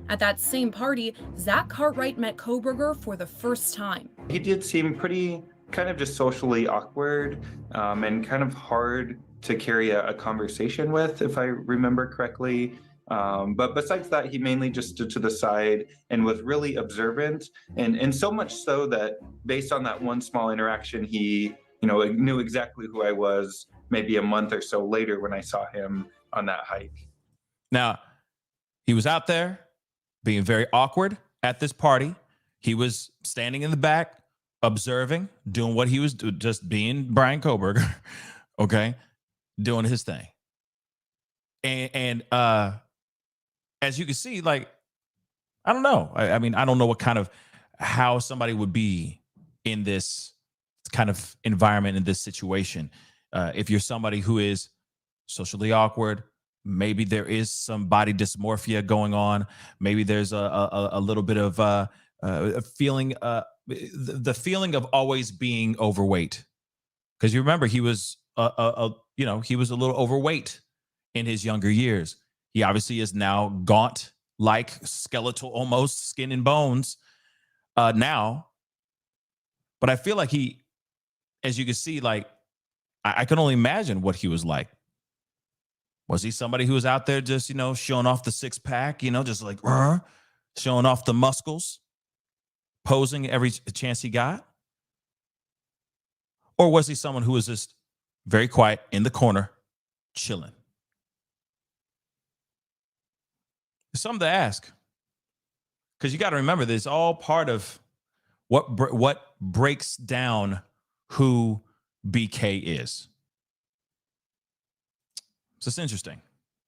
At that same party, Zach Cartwright met Kohberger for the first time. He did seem pretty kind of just socially awkward and kind of hard to carry a conversation with, if I remember correctly. But besides that, he mainly just stood to the side and was really observant, and so much so that based on that one small interaction, he knew exactly who I was maybe a month or so later when I saw him on that hike. Now, he was out there being very awkward at this party. He was standing in the back, observing, doing what he was doing, just being Bryan Kohberger, okay, doing his thing. And as you can see, like, I don't know. I mean, I don't know how somebody would be in this kind of environment, in this situation. If you're somebody who is socially awkward, maybe there is some body dysmorphia going on. Maybe there's a little bit of a feeling, the feeling of always being overweight. Because you remember he was, he was a little overweight in his younger years. He obviously is now gaunt, like skeletal, almost skin and bones now. But I feel like he, as you can see, like, I can only imagine what he was like. Was he somebody who was out there just, showing off the six pack, just like, showing off the muscles? posing every chance he got? Or was he someone who was just very quiet in the corner, chilling? It's something to ask. Because you got to remember, this is all part of what breaks down who BK is. So it's interesting.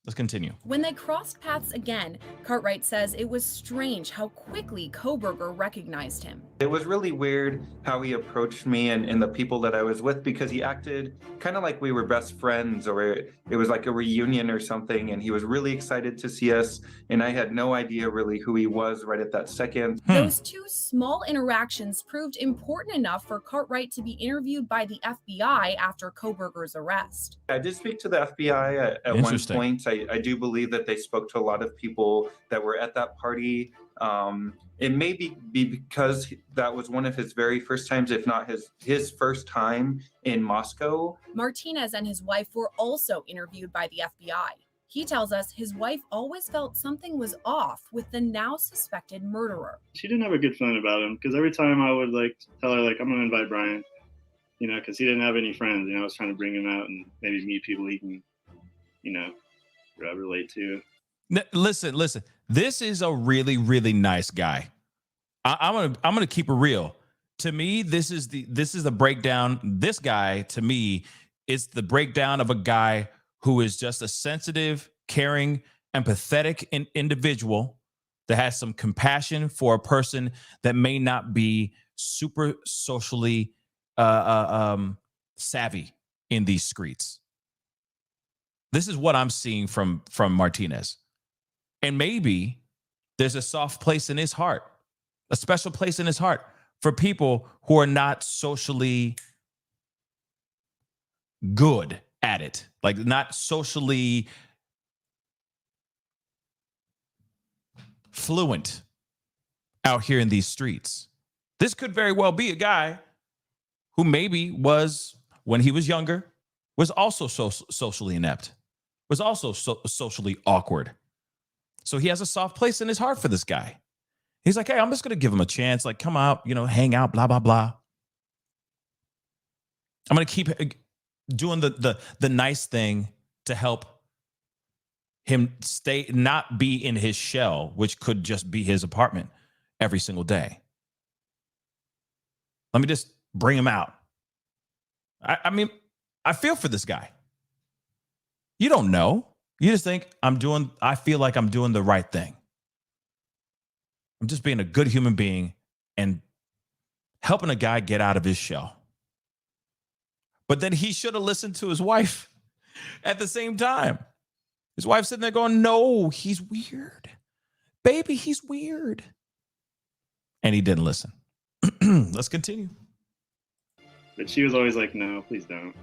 Let's continue. When they crossed paths again, Cartwright says it was strange how quickly Kohberger recognized him. It was really weird how he approached me and the people that I was with, because he acted kind of like we were best friends, or it was like a reunion or something, and he was really excited to see us, and I had no idea really who he was right at that second. Those two small interactions proved important enough for Cartwright to be interviewed by the FBI after Kohberger's arrest. I did speak to the FBI at one point. I do believe that they spoke to a lot of people that were at that party. It may be because that was one of his very first times, if not his first time in Moscow. Martinez and his wife were also interviewed by the FBI. He tells us his wife always felt something was off with the now suspected murderer. She didn't have a good feeling about him, because every time I would tell her I'm gonna invite Bryan, because he didn't have any friends. I was trying to bring him out and maybe meet people he can, relate to. Listen. This is a really, really nice guy. I'm gonna keep it real. To me, this is the breakdown. This guy, to me, is the breakdown of a guy who is just a sensitive, caring, empathetic individual that has some compassion for a person that may not be super socially savvy in these streets. This is what I'm seeing from Martinez. And maybe there's a soft place in his heart, a special place in his heart for people who are not socially good at it, not socially fluent out here in these streets. This could very well be a guy who maybe was, when he was younger, was also socially inept, was also socially awkward. So he has a soft place in his heart for this guy. He's like, hey, I'm just going to give him a chance. Come out, hang out, blah, blah, blah. I'm going to keep doing the nice thing to help him not be in his shell, which could just be his apartment every single day. Let me just bring him out. I mean, I feel for this guy. You don't know. You just think I feel like I'm doing the right thing. I'm just being a good human being and helping a guy get out of his shell. But then he should have listened to his wife at the same time. His wife's sitting there going, no, he's weird. Baby, he's weird. And he didn't listen. Let's continue. But she was always like, no, please don't.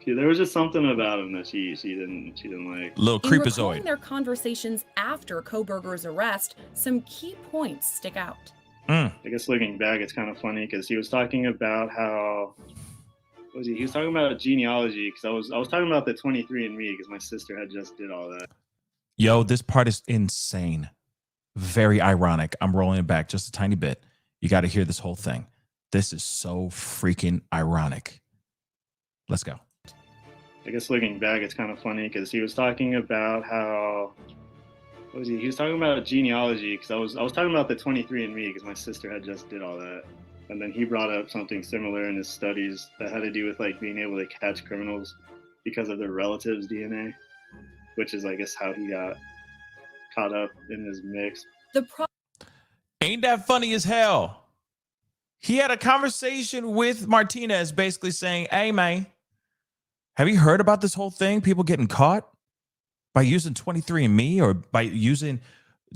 There was just something about him that she didn't like. Little In creepazoid. recalling their conversations after Kohberger's arrest, some key points stick out. I guess looking back, it's kind of funny because he was talking about how, he was talking about genealogy, because I was talking about the 23andMe because my sister had just did all that. Yo, this part is insane. Very ironic. I'm rolling it back just a tiny bit. You got to hear this whole thing. This is so freaking ironic. Let's go. I guess looking back, it's kind of funny because he was talking about how, he was talking about genealogy because I was talking about the 23andMe because my sister had just did all that. And then he brought up something similar in his studies that had to do with being able to catch criminals because of their relatives' DNA, which is, I guess, how he got caught up in his mix. Ain't that funny as hell? He had a conversation with Martinez basically saying, hey, man, have you heard about this whole thing? People getting caught by using 23andMe or by using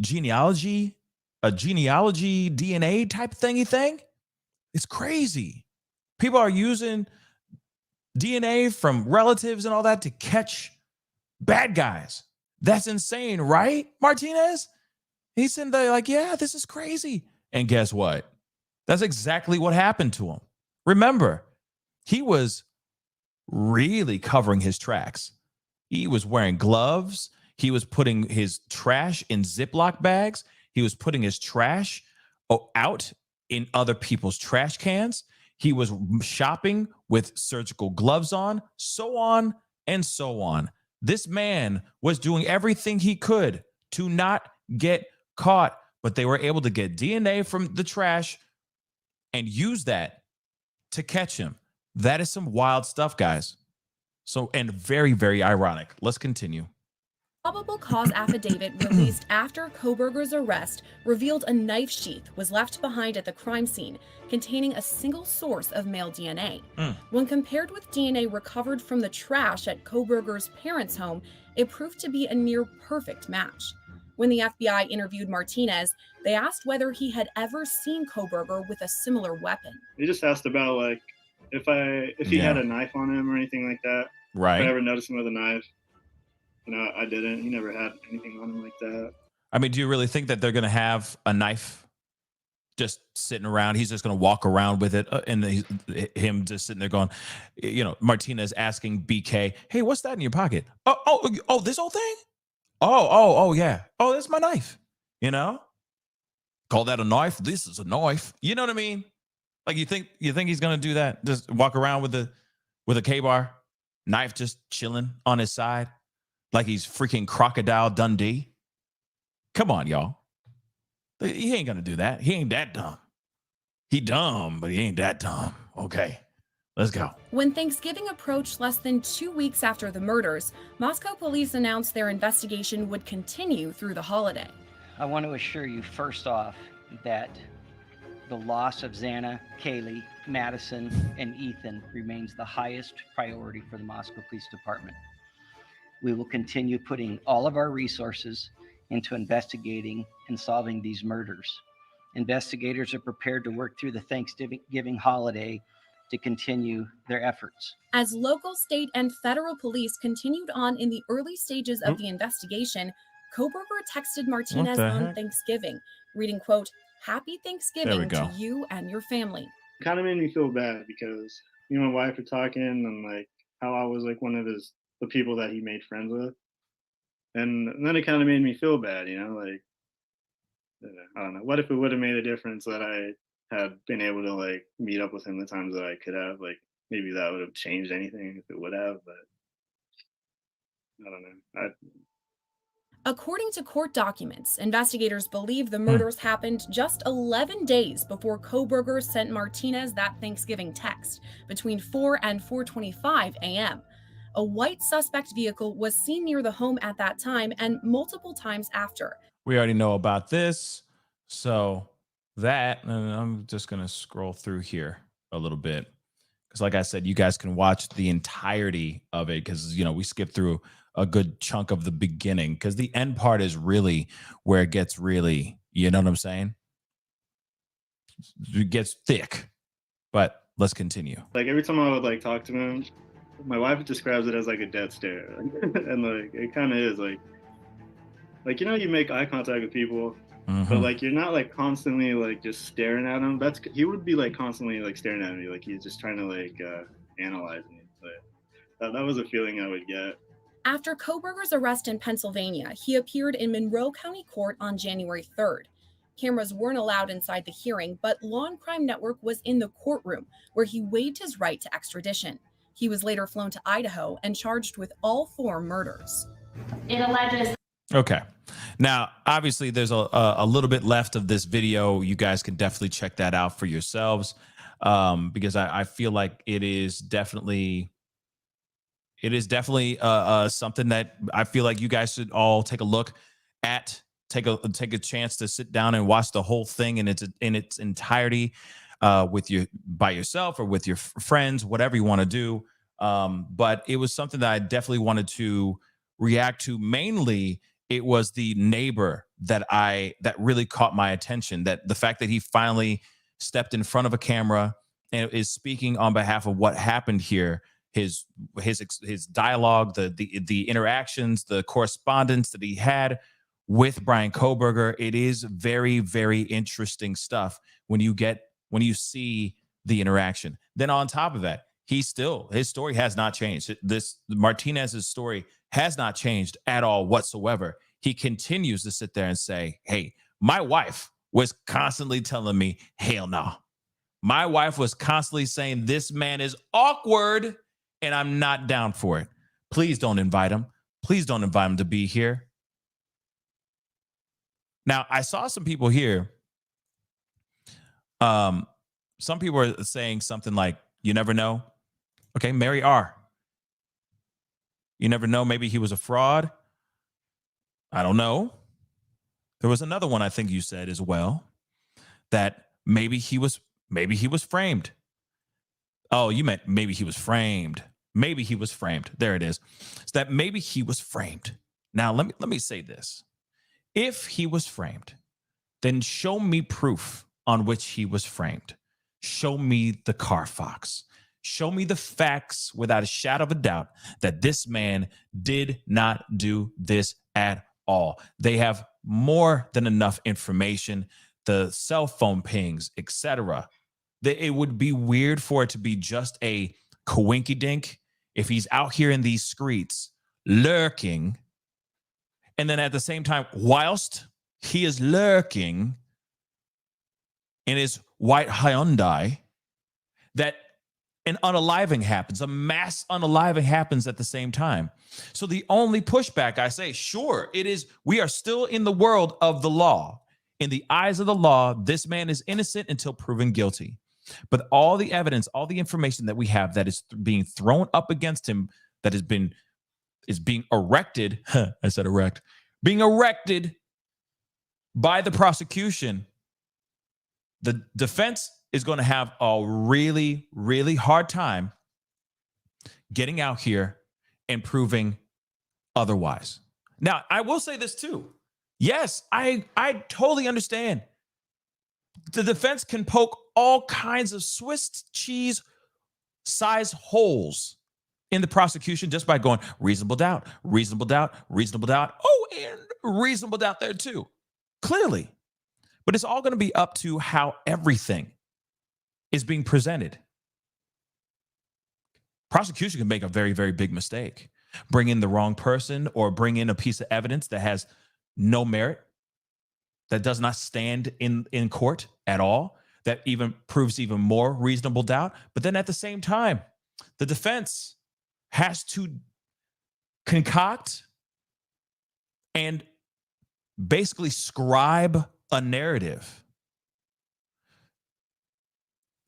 genealogy, a genealogy DNA type thingy thing? It's crazy. People are using DNA from relatives and all that to catch bad guys. That's insane, right, Martinez? He's sitting there like, yeah, this is crazy. And guess what? That's exactly what happened to him. Remember, he was really covering his tracks. He was wearing gloves. He was putting his trash in Ziploc bags. He was putting his trash out in other people's trash cans. He was shopping with surgical gloves on, so on and so on. This man was doing everything he could to not get caught, but they were able to get DNA from the trash and use that to catch him. That is some wild stuff, guys. So, and very, very ironic. Let's continue. Probable cause affidavit released after Kohberger's arrest revealed a knife sheath was left behind at the crime scene containing a single source of male DNA. When compared with DNA recovered from the trash at Kohberger's parents' home, it proved to be a near perfect match. When the FBI interviewed Martinez, they asked whether he had ever seen Kohberger with a similar weapon. They just asked about like if he had a knife on him or anything like that. Right. If I ever noticed him with a knife. No, I didn't. He never had anything on him like that. I mean, do you really think that they're going to have a knife just sitting around? He's just going to walk around with it, and him just sitting there going, Martinez asking BK, "Hey, what's that in your pocket?" Oh, this whole thing? Oh, yeah. Oh, that's my knife. Call that a knife? This is a knife. You know what I mean? Like, you think he's going to do that? Just walk around with a K-bar knife, just chilling on his side? Like he's freaking Crocodile Dundee. Come on, y'all. He ain't gonna do that. He ain't that dumb. He dumb, but he ain't that dumb. Okay, let's go. When Thanksgiving approached less than 2 weeks after the murders, Moscow police announced their investigation would continue through the holiday. I want to assure you, first off, that the loss of Xana, Kaylee, Madison, and Ethan remains the highest priority for the Moscow Police Department. We will continue putting all of our resources into investigating and solving these murders. Investigators are prepared to work through the Thanksgiving holiday to continue their efforts. As local, state, and federal police continued on in the early stages of the investigation, Kohberger texted Martinez on Thanksgiving, reading, quote, "Happy Thanksgiving to you and your family." It kind of made me feel bad because me and my wife were talking and like how I was like one of the people that he made friends with. And then it kind of made me feel bad, like, I don't know. What if it would have made a difference that I had been able to like meet up with him the times that I could have? Like, maybe that would have changed anything if it would have, but I don't know. According to court documents, investigators believe the murders happened just 11 days before Kohberger sent Martinez that Thanksgiving text between 4 and 4:25 a.m. A white suspect vehicle was seen near the home at that time and multiple times after. We already know about this. So that, and I'm just going to scroll through here a little bit. Because like I said, you guys can watch the entirety of it because, we skipped through a good chunk of the beginning because the end part is really where it gets really, you know what I'm saying? It gets thick, but let's continue. Like every time I would like talk to him, my wife describes it as like a death stare. And like, it kind of is like, you make eye contact with people, but like, you're not like constantly like just staring at him. He would be like constantly like staring at me. Like he's just trying to like analyze me. But that was a feeling I would get. After Kohberger's arrest in Pennsylvania, he appeared in Monroe County Court on January 3rd. Cameras weren't allowed inside the hearing, but Law and Crime Network was in the courtroom where he waived his right to extradition. He was later flown to Idaho and charged with all 4 murders. It alleges. Okay. Now, obviously, there's a little bit left of this video. You guys can definitely check that out for yourselves because I feel like it is definitely something that I feel like you guys should all take a look at. Take a chance to sit down and watch the whole thing in its entirety. By yourself or with your friends, whatever you want to do. But it was something that I definitely wanted to react to. Mainly, it was the neighbor that really caught my attention. That the fact that he finally stepped in front of a camera and is speaking on behalf of what happened here. His dialogue, the interactions, the correspondence that he had with Bryan Kohberger. It is very, very interesting stuff when you see the interaction. Then on top of that, his story has not changed. Martinez's story has not changed at all whatsoever. He continues to sit there and say, "Hey, my wife was constantly telling me, hell no. My wife was constantly saying, this man is awkward and I'm not down for it. Please don't invite him. Please don't invite him to be here. Now, I saw some people here. Some people are saying something like, you never know. Okay, Mary R. You never know. Maybe he was a fraud. I don't know. There was another one I think you said as well, that maybe he was framed. Oh, you meant maybe he was framed. Maybe he was framed. There it is. It's that maybe he was framed. Now, let me say this. If he was framed, then show me proof on which he was framed. Show me the Carfax. Show me the facts without a shadow of a doubt that this man did not do this at all. They have more than enough information, the cell phone pings, etc. It would be weird for it to be just a coinky dink if he's out here in these streets lurking, and then at the same time, whilst he is lurking in his white Hyundai, that an unaliving happens, a mass unaliving happens at the same time. So the only pushback I say, sure, it is, we are still in the world of the law. In the eyes of the law, this man is innocent until proven guilty. But all the evidence, all the information that we have that is being thrown up against him, that is being erected, I said erect, being erected by the prosecution, the defense is going to have a really, really hard time getting out here and proving otherwise. Now, I will say this too. Yes, I totally understand. The defense can poke all kinds of Swiss cheese size holes in the prosecution just by going reasonable doubt, reasonable doubt, reasonable doubt. Oh, and reasonable doubt there too. Clearly. But it's all going to be up to how everything is being presented. Prosecution can make a very, very big mistake. Bring in the wrong person or bring in a piece of evidence that has no merit, that does not stand in court at all, that even proves even more reasonable doubt. But then at the same time, the defense has to concoct and basically scribe a narrative.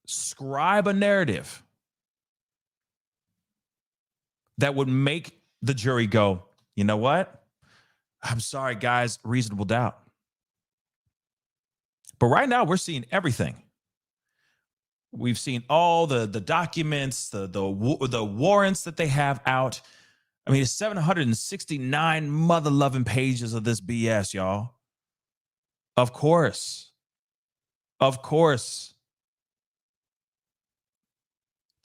Scribe a narrative that would make the jury go, you know what? I'm sorry, guys, reasonable doubt. But right now, we're seeing everything. We've seen all the documents, the warrants that they have out. I mean, it's 769 mother-loving pages of this BS, y'all. Of course. Of course.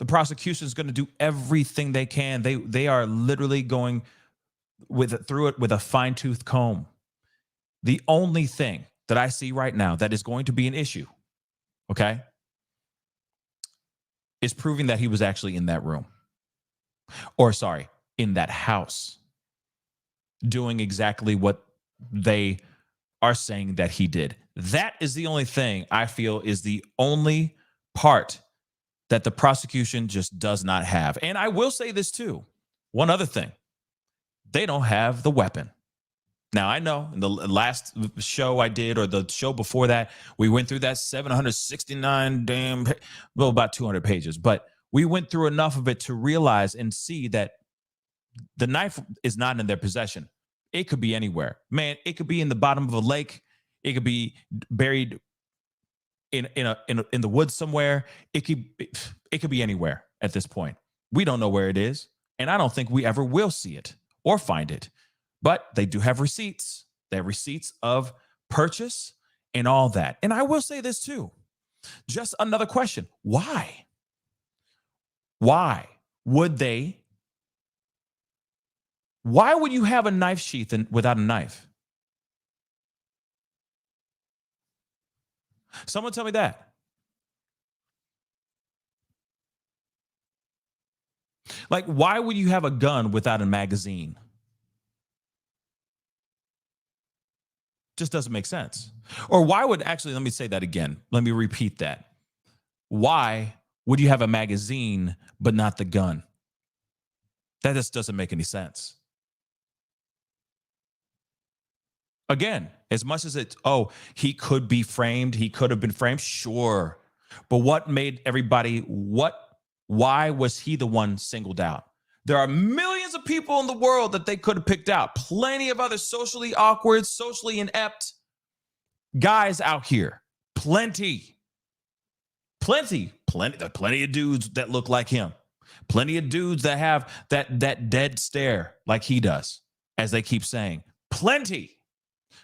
The prosecution is going to do everything they can. They are literally going through it with a fine-tooth comb. The only thing that I see right now that is going to be an issue, okay, is proving that he was actually in that room. Or, sorry, in that house, doing exactly what they are saying that he did. That is the only thing I feel is the only part that the prosecution just does not have. And I will say this too. One other thing. They don't have the weapon. Now, I know in the last show I did, or the show before that, we went through that 769 about 200 pages. But we went through enough of it to realize and see that the knife is not in their possession. It could be anywhere. Man, it could be in the bottom of a lake. It could be buried in the woods somewhere. It could be anywhere at this point. We don't know where it is, and I don't think we ever will see it or find it. But they do have receipts. They have receipts of purchase and all that. And I will say this too. Just another question. Why? Why would they? Why would you have a knife sheath without a knife? Someone tell me that. Like, why would you have a gun without a magazine? Just doesn't make sense. Or why would, actually, let me say that again. Let me repeat that. Why would you have a magazine but not the gun? That just doesn't make any sense. Again, as much as it's, oh, he could be framed, he could have been framed, sure. But what made everybody, why was he the one singled out? There are millions of people in the world that they could have picked out. Plenty of other socially awkward, socially inept guys out here. Plenty of dudes that look like him. Plenty of dudes that have that dead stare like he does, as they keep saying. Plenty.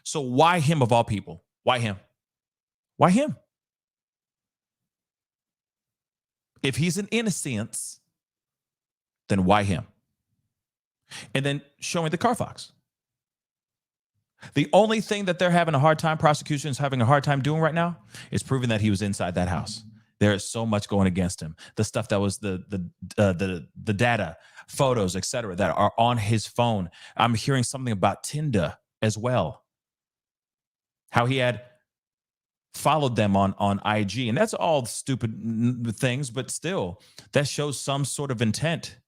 So why him of all people? Why him? Why him? If he's an innocence, then why him? And then show me the Carfax. The only thing that they're having a hard time, prosecution is having a hard time doing right now, is proving that he was inside that house. There is so much going against him. The stuff that was the data, photos, etc., that are on his phone. I'm hearing something about Tinder as well. How he had followed them on IG, and that's all stupid things, but still, that shows some sort of intent.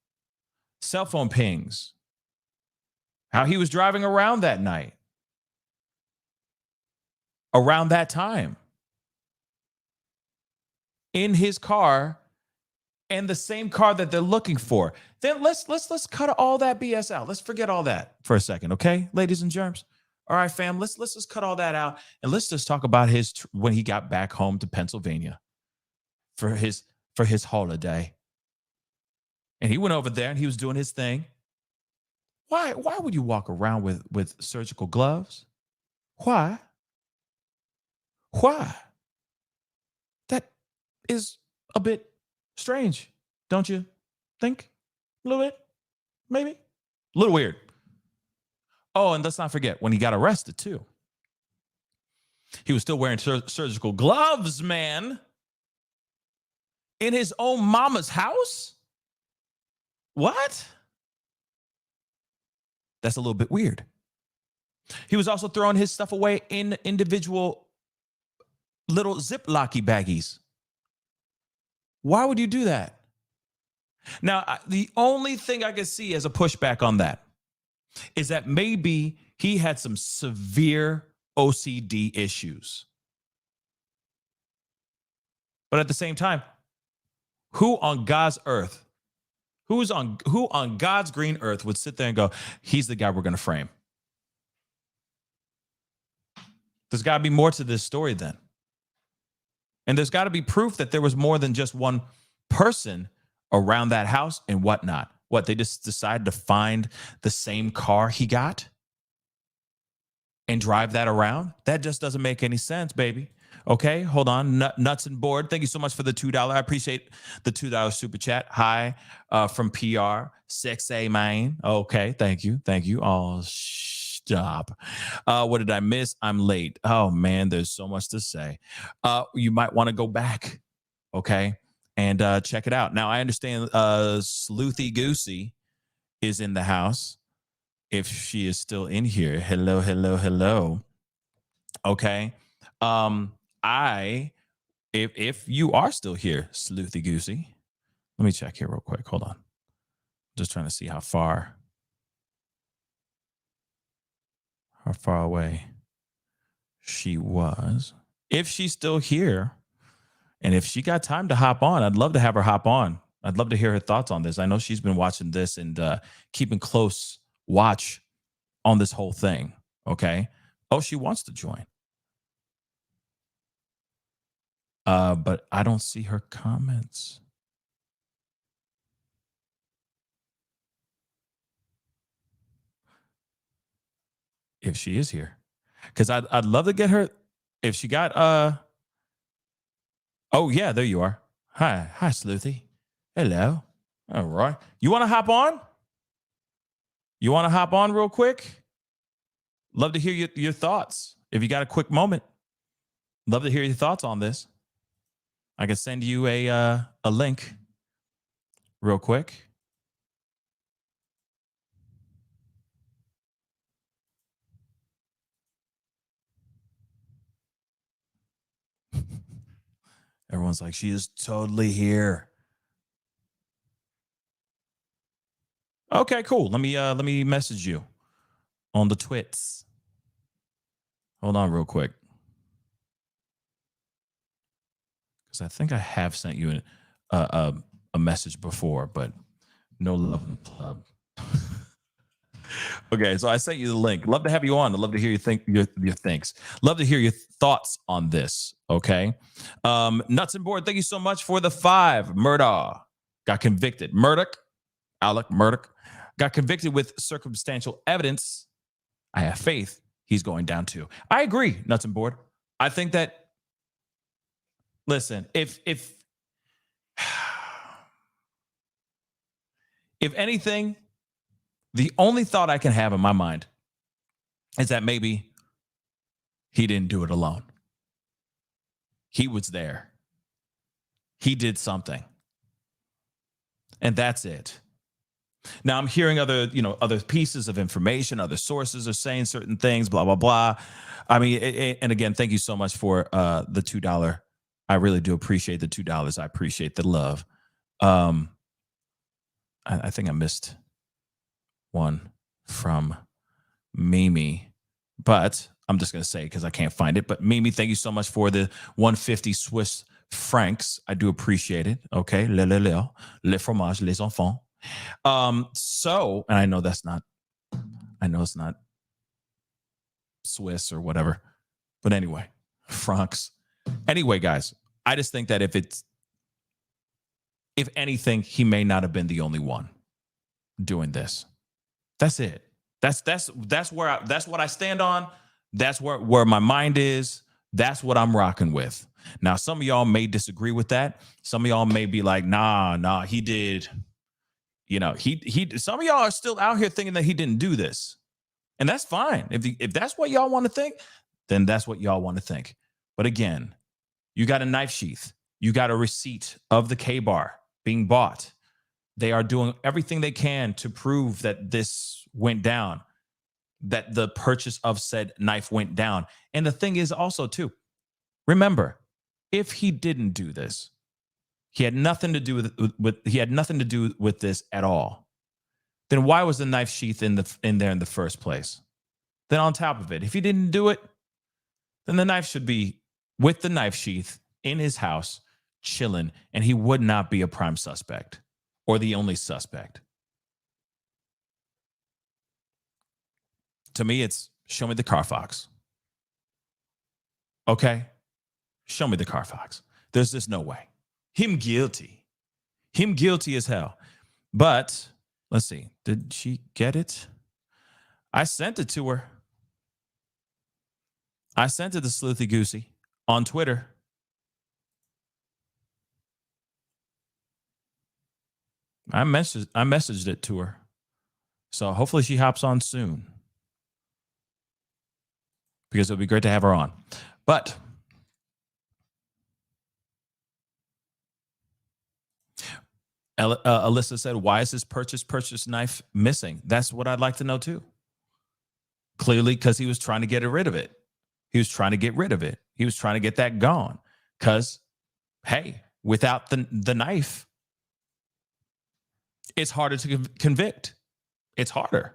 Cell phone pings. How he was driving around that night. Around that time. In his car, and the same car that they're looking for. Then let's cut all that BS out. Let's forget all that for a second, okay, ladies and germs? All right, fam, let's just cut all that out, and let's just talk about when he got back home to Pennsylvania for his holiday. And he went over there and he was doing his thing. Why would you walk around with surgical gloves? Why? That is a bit strange, don't you think? A little bit, maybe? A little weird. Oh, and let's not forget, when he got arrested, too. He was still wearing surgical gloves, man. In his own mama's house? What? That's a little bit weird. He was also throwing his stuff away in individual little Ziplocky baggies. Why would you do that? Now, the only thing I can see as a pushback on that is that maybe he had some severe OCD issues. But at the same time, who on God's earth, who on God's green earth would sit there and go, he's the guy we're going to frame? There's got to be more to this story then. And there's got to be proof that there was more than just one person around that house and whatnot. What, they just decided to find the same car he got and drive that around? That just doesn't make any sense, baby. Okay, hold on. Nuts and Board, thank you so much for the $2. I appreciate the $2 super chat. Hi, from PR. 6A, man. Okay, thank you. Oh, stop. What did I miss? I'm late. Oh, man, there's so much to say. You might want to go back, okay, and check it out. Now, I understand Sleuthy Goosey is in the house. If she is still in here. Hello. Okay. If you are still here, Sleuthy Goosey, let me check here real quick. Hold on. Just trying to see how far away she was. If she's still here, and if she got time to hop on, I'd love to have her hop on. I'd love to hear her thoughts on this. I know she's been watching this and keeping close watch on this whole thing. Okay. Oh, she wants to join. But I don't see her comments. If she is here, because I'd love to get her. If she got oh yeah, there you are. Hi Sleuthy. Hello. All right. You want to hop on? You want to hop on real quick? Love to hear your thoughts. If you got a quick moment, love to hear your thoughts on this. I can send you a link real quick. Everyone's like, she is totally here. Okay, cool. Let me message you on the twits. Hold on real quick. Because I think I have sent you a message before, but no love in the club. Okay, so I sent you the link. Love to have you on. I'd love to hear your thanks. Love to hear your thoughts on this. Okay. Nuts and Board, thank you so much for the 5. Murdaugh got convicted. Alec Murdoch got convicted with circumstantial evidence. I have faith he's going down too. I agree, Nuts and Board. I think that, listen, if anything, the only thought I can have in my mind is that maybe he didn't do it alone. He was there. He did something. And that's it. Now I'm hearing other pieces of information, other sources are saying certain things, blah, blah, blah. I mean, and again, thank you so much for the $2. I really do appreciate the $2. I appreciate the love. I think I missed one from Mimi, but I'm just going to say because I can't find it. But Mimi, thank you so much for the 150 Swiss francs. I do appreciate it. Okay. Le fromage, les enfants. So, and I know it's not Swiss or whatever, but anyway, francs. Anyway, guys, I just think that if anything, he may not have been the only one doing this. That's it. That's what I stand on. That's where my mind is. That's what I'm rocking with. Now, some of y'all may disagree with that. Some of y'all may be like, nah, he did. Some of y'all are still out here thinking that he didn't do this. And that's fine. If that's what y'all want to think, then that's what y'all want to think. But again, you got a knife sheath. You got a receipt of the K-bar being bought. They are doing everything they can to prove that this went down, that the purchase of said knife went down. And the thing is also, too, remember, if he didn't do this, he had nothing to do with this at all. Then why was the knife sheath in there in the first place? Then on top of it, if he didn't do it, then the knife should be with the knife sheath in his house, chilling, and he would not be a prime suspect or the only suspect. To me, it's show me the Carfax. Okay? Show me the Carfax. There's just no way. Him guilty. Him guilty as hell. But let's see. Did she get it? I sent it to her. I sent it to Sleuthy Goosey on Twitter. I messaged it to her. So hopefully she hops on soon, because it would be great to have her on. But Alyssa said, why is his purchase knife missing? That's what I'd like to know too. Clearly, because he was trying to get rid of it. He was trying to get rid of it. He was trying to get that gone. Because, hey, without the knife, it's harder to convict. It's harder.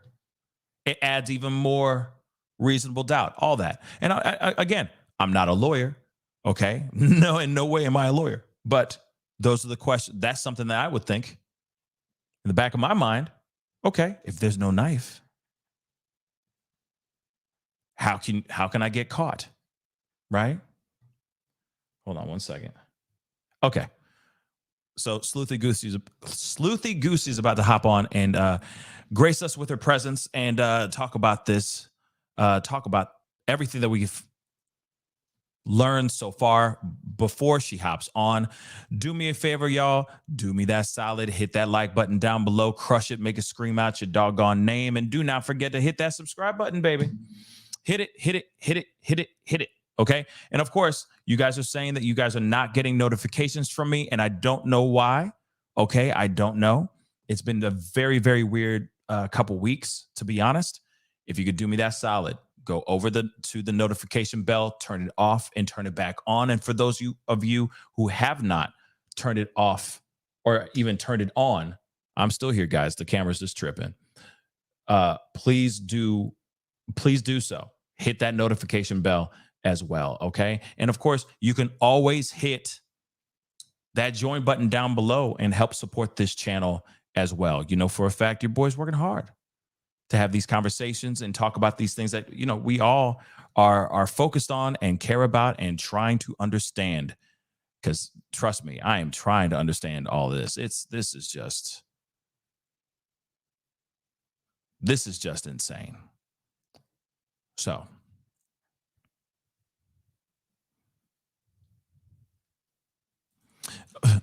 It adds even more reasonable doubt, all that. And again, I'm not a lawyer, okay? No, in no way am I a lawyer. But those are the questions. That's something that I would think in the back of my mind. Okay, if there's no knife, how can I get caught? Right? Hold on one second. Okay. So Sleuthy Goosey is about to hop on and grace us with her presence and talk about this, talk about everything that we've learned so far before she hops on. Do me a favor, y'all. Do me that solid. Hit that like button down below. Crush it. Make it scream out your doggone name. And do not forget to hit that subscribe button, baby. Hit it, hit it, hit it, hit it, hit it. Okay. And of course, you guys are saying that you guys are not getting notifications from me, and I don't know why. Okay. I don't know. It's been a very, very weird couple weeks, to be honest. If you could do me that solid, go over to the notification bell, turn it off and turn it back on. And for those of you who have not turned it off or even turned it on, I'm still here, guys. The camera's just tripping. Please do so. Hit that notification bell as well, okay? And of course, you can always hit that join button down below and help support this channel as well. You know, for a fact, your boy's working hard to have these conversations and talk about these things that, you know, we all are focused on and care about and trying to understand. Because trust me, I am trying to understand all this. This is just insane. So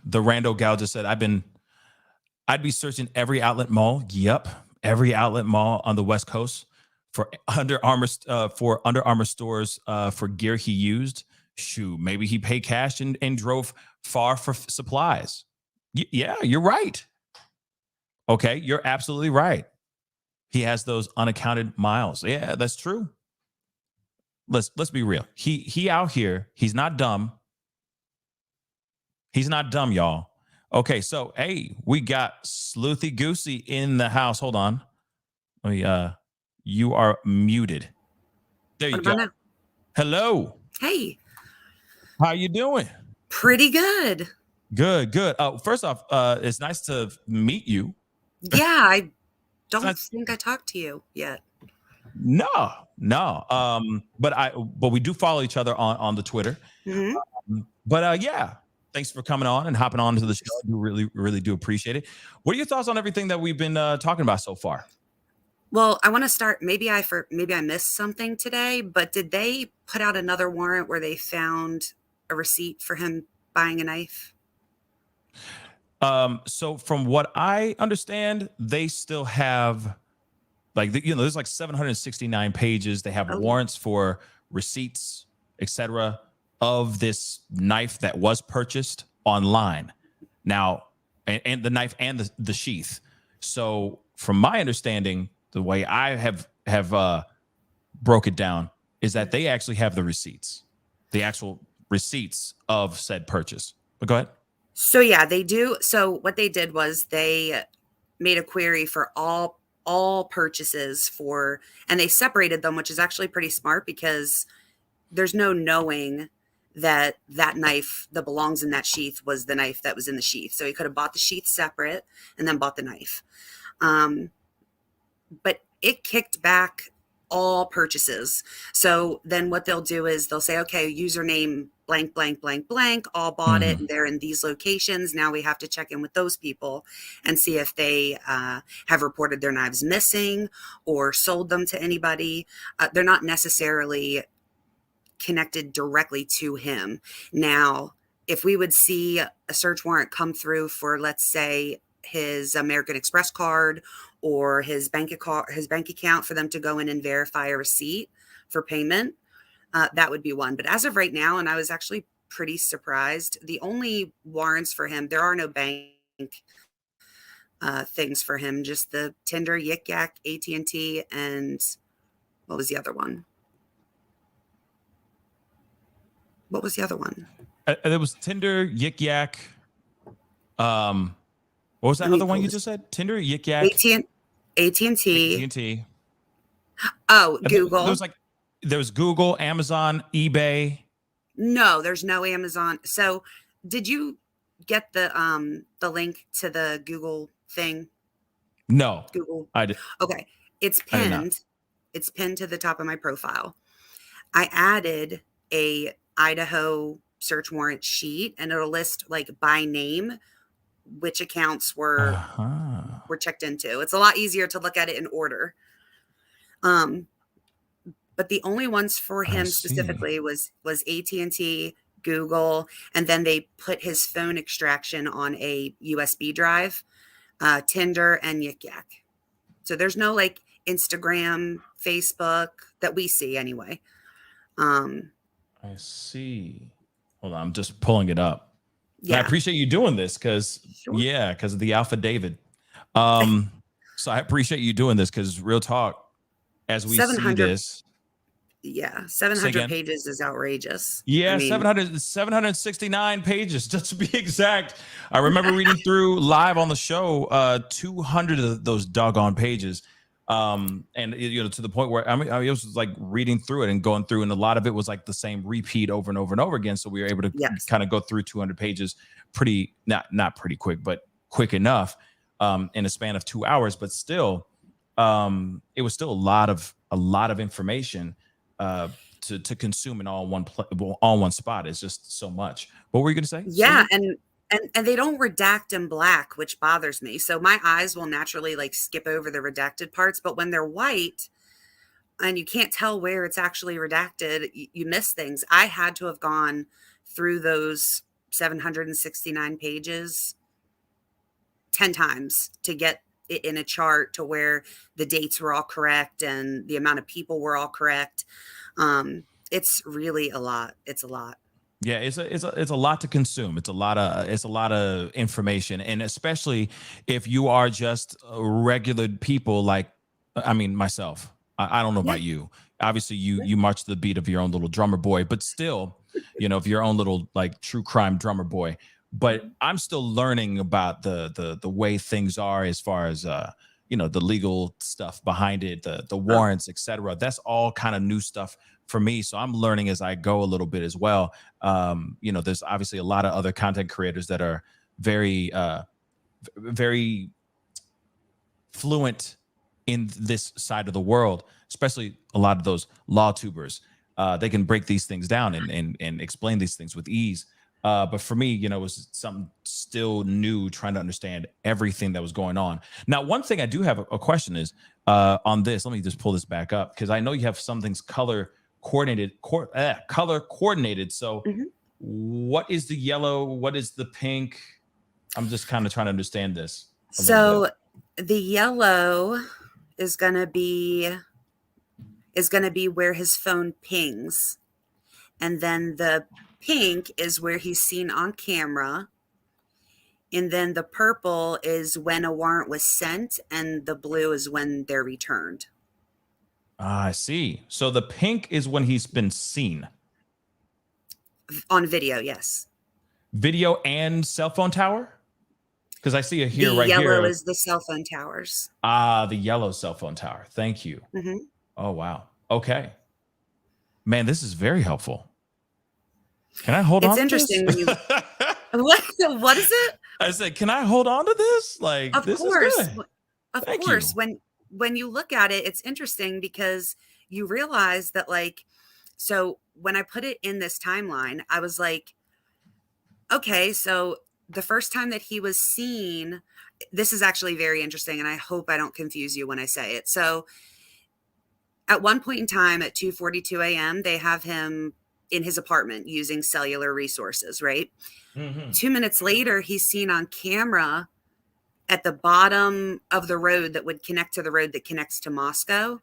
the Rando gal just said, I'd be searching every outlet mall. Yep. Every outlet mall on the West Coast for Under Armour stores for gear he used. Shoot, maybe he paid cash and drove far for supplies. Yeah, you're right. Okay, you're absolutely right. He has those unaccounted miles. Yeah, that's true. Let's be real. He out here. He's not dumb. He's not dumb, y'all. Okay, so hey, we got Sleuthy Goosey in the house. Hold on. You are muted. There you go. Hello. Hey. How you doing? Pretty good. Good. First off, it's nice to meet you. Yeah, I don't think I talked to you yet. No. But we do follow each other on the Twitter. Mm-hmm. Yeah. Thanks for coming on and hopping on to the show. I do really do appreciate it. What are your thoughts on everything that we've been talking about so far? Well, I want to start. Maybe I missed something today, but did they put out another warrant where they found a receipt for him buying a knife? So from what I understand, they still have there's like 769 pages. They have warrants for receipts, etc., of this knife that was purchased online. Now, and the knife and the sheath. So from my understanding, the way I have broke it down is that they actually have the receipts, the actual receipts of said purchase. But go ahead. So yeah, they do. So what they did was they made a query for all purchases and they separated them, which is actually pretty smart because there's no knowing that knife that belongs in that sheath was the knife that was in the sheath. So he could have bought the sheath separate and then bought the knife. But it kicked back all purchases. So then what they'll do is they'll say, okay, username blank, blank, blank, blank, all bought it. And they're in these locations. Now we have to check in with those people and see if they have reported their knives missing or sold them to anybody. They're not necessarily connected directly to him. Now, if we would see a search warrant come through for, let's say, his American Express card or his bank account for them to go in and verify a receipt for payment, that would be one. But as of right now, and I was actually pretty surprised, the only warrants for him, there are no bank things for him, just the Tinder, Yik Yak, AT&T, and what was the other one? What was the other one? There was Tinder, Yik Yak. What was that other one you just said? Tinder, Yik Yak, AT&T. AT&T. Oh, Google. There was Google, Amazon, eBay. No, there's no Amazon. So, did you get the link to the Google thing? No, Google. I did. Okay, it's pinned. It's pinned to the top of my profile. I added a Idaho search warrant sheet, and it'll list like by name which accounts were checked into. It's a lot easier to look at it in order. But the only ones for him specifically was AT&T, Google, and then they put his phone extraction on a USB drive, Tinder, and Yik Yak. So there's no like Instagram, Facebook that we see anyway. I see. Hold on, I'm just pulling it up. Yeah. And I appreciate you doing this because of the Alpha David. So I appreciate you doing this because real talk, as we see this, Yeah, Say 700 again? pages is outrageous. Yeah, I mean, 769 pages, just to be exact. I remember reading through live on the show 200 of those doggone pages. And to the point where I mean, it was like reading through it and going through, and a lot of it was like the same repeat over and over and over again. So we were able to yes. kind of go through 200 pages pretty, not pretty quick, but quick enough in a span of 2 hours. But still, it was still a lot of information to consume in all one spot. Is just so much. What were you going to say? Yeah, and they don't redact in black, which bothers me. So my eyes will naturally like skip over the redacted parts, but when they're white and you can't tell where it's actually redacted, you miss things. I had to have gone through those 769 pages 10 times to get it in a chart to where the dates were all correct and the amount of people were all correct. It's really a lot. It's a lot. Yeah, it's a lot to consume. It's a lot of information, and especially if you are just regular people like, I mean, myself. I don't know about you. Obviously, you march to the beat of your own little drummer boy, but still, of your own little like true crime drummer boy. But I'm still learning about the way things are as far as the legal stuff behind it, the warrants, etc. That's all kind of new stuff for me. So I'm learning as I go a little bit as well. There's obviously a lot of other content creators that are very, very fluent in this side of the world, especially a lot of those law tubers. They can break these things down and explain these things with ease. But for me, it was something still new, trying to understand everything that was going on. Now, one thing I do have a question is on this. Let me just pull this back up because I know you have some things color coordinated. So what is the yellow? What is the pink? I'm just kind of trying to understand this. So the yellow is going to be where his phone pings. And then the pink is where he's seen on camera. And then the purple is when a warrant was sent, and the blue is when they're returned. I see. So the pink is when he's been seen. On video, yes. Video and cell phone tower? Because I see it here, right here. The yellow is the cell phone towers. The yellow cell phone tower. Thank you. Mm-hmm. Oh, wow. Okay. Man, this is very helpful. Can I hold on? It's interesting when you. What is it? I said, can I hold on to this? Like, of this course, is good. of Thank course. you. When you look at it, it's interesting because you realize that, like, so when I put it in this timeline, I was like, okay, so the first time that he was seen, this is actually very interesting, and I hope I don't confuse you when I say it. So at one point in time at 2:42 a.m., they have him in his apartment using cellular resources, right? Mm-hmm. 2 minutes later, he's seen on camera at the bottom of the road that would connect to the road that connects to Moscow.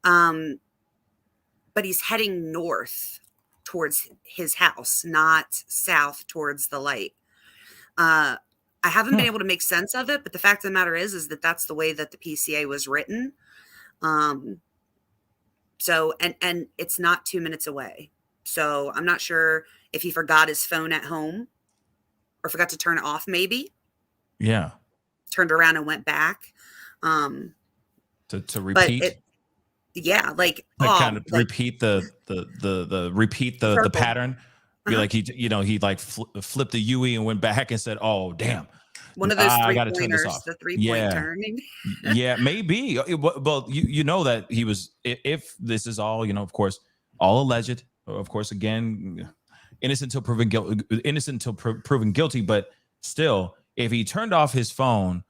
But he's heading north towards his house, not south towards the light. I haven't been able to make sense of it, but the fact of the matter is that that's the way that the PCA was written. So, and it's not 2 minutes away. So I'm not sure if he forgot his phone at home or forgot to turn it off, maybe. Yeah. Turned around and went back. To repeat. Kind of repeat the pattern. Be like he like flipped the UE and went back and said, "Oh, damn." One of those I got to turn this off. The 3-point turning. Yeah, maybe. Well, you know that he was. If this is all, of course, all alleged. Of course, again, innocent until proven guilty. But still, if he turned off his phone,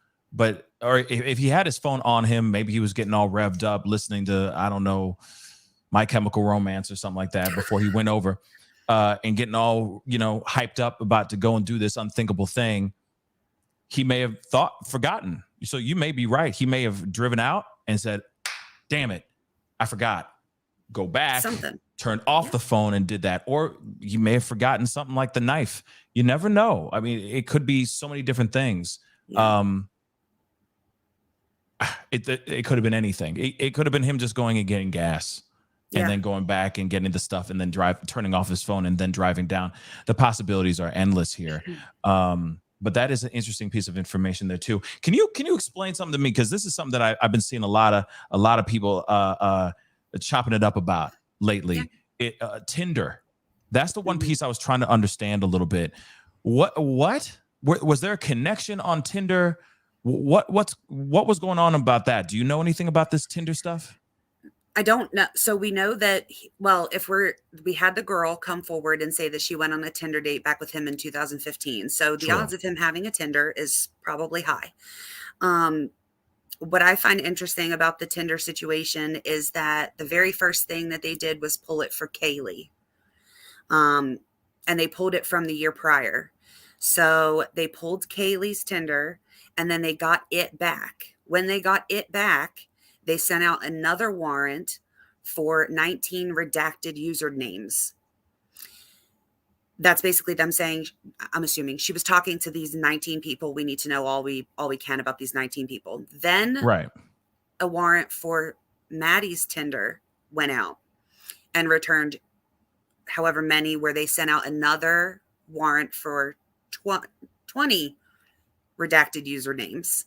or if he had his phone on him, maybe he was getting all revved up, listening to, I don't know, My Chemical Romance or something like that before he went over, and getting all hyped up about to go and do this unthinkable thing. He may have forgotten. So you may be right. He may have driven out and said, "Damn it, I forgot." Go back, turned off the phone and did that. Or he may have forgotten something like the knife. You never know. I mean, it could be so many different things. Yeah. It could have been anything. It could have been him just going and getting gas. and then going back and getting the stuff and then turning off his phone and then driving down. The possibilities are endless here. But that is an interesting piece of information there too. Can you explain something to me? Because this is something that I've been seeing a lot of people chopping it up about lately. Tinder. That's the one piece I was trying to understand a little bit. What was there a connection on Tinder? What was going on about that? Do you know anything about this Tinder stuff? I don't know. So we know that, if we had the girl come forward and say that she went on a Tinder date back with him in 2015. So the odds of him having a Tinder is probably high. What I find interesting about the Tinder situation is that the very first thing that they did was pull it for Kaylee. And they pulled it from the year prior. So they pulled Kaylee's Tinder and then they got it back. When they got it back, they sent out another warrant for 19 redacted usernames. That's basically them saying, I'm assuming she was talking to these 19 people. We need to know all we can about these 19 people. Then a warrant for Maddie's Tinder went out and returned however many, where they sent out another warrant for 20 redacted usernames.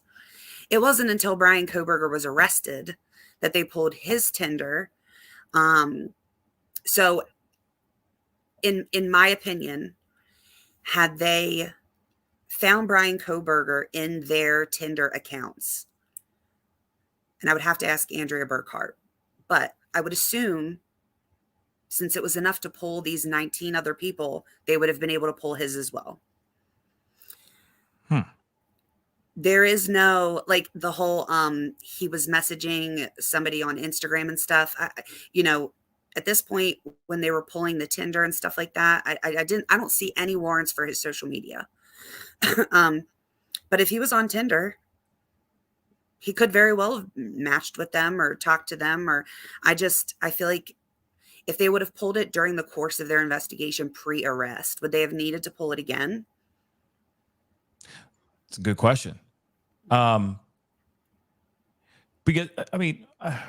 It wasn't until Bryan Kohberger was arrested that they pulled his Tinder. So in my opinion, had they found Bryan Kohberger in their Tinder accounts, and I would have to ask Andrea Burkhart, but I would assume since it was enough to pull these 19 other people, they would have been able to pull his as well. There is no, like, the whole, he was messaging somebody on Instagram and stuff. At this point, when they were pulling the Tinder and stuff like that, I don't see any warrants for his social media. But if he was on Tinder, he could very well have matched with them or talked to them. Or I feel like if they would have pulled it during the course of their investigation pre-arrest, would they have needed to pull it again? It's a good question. Because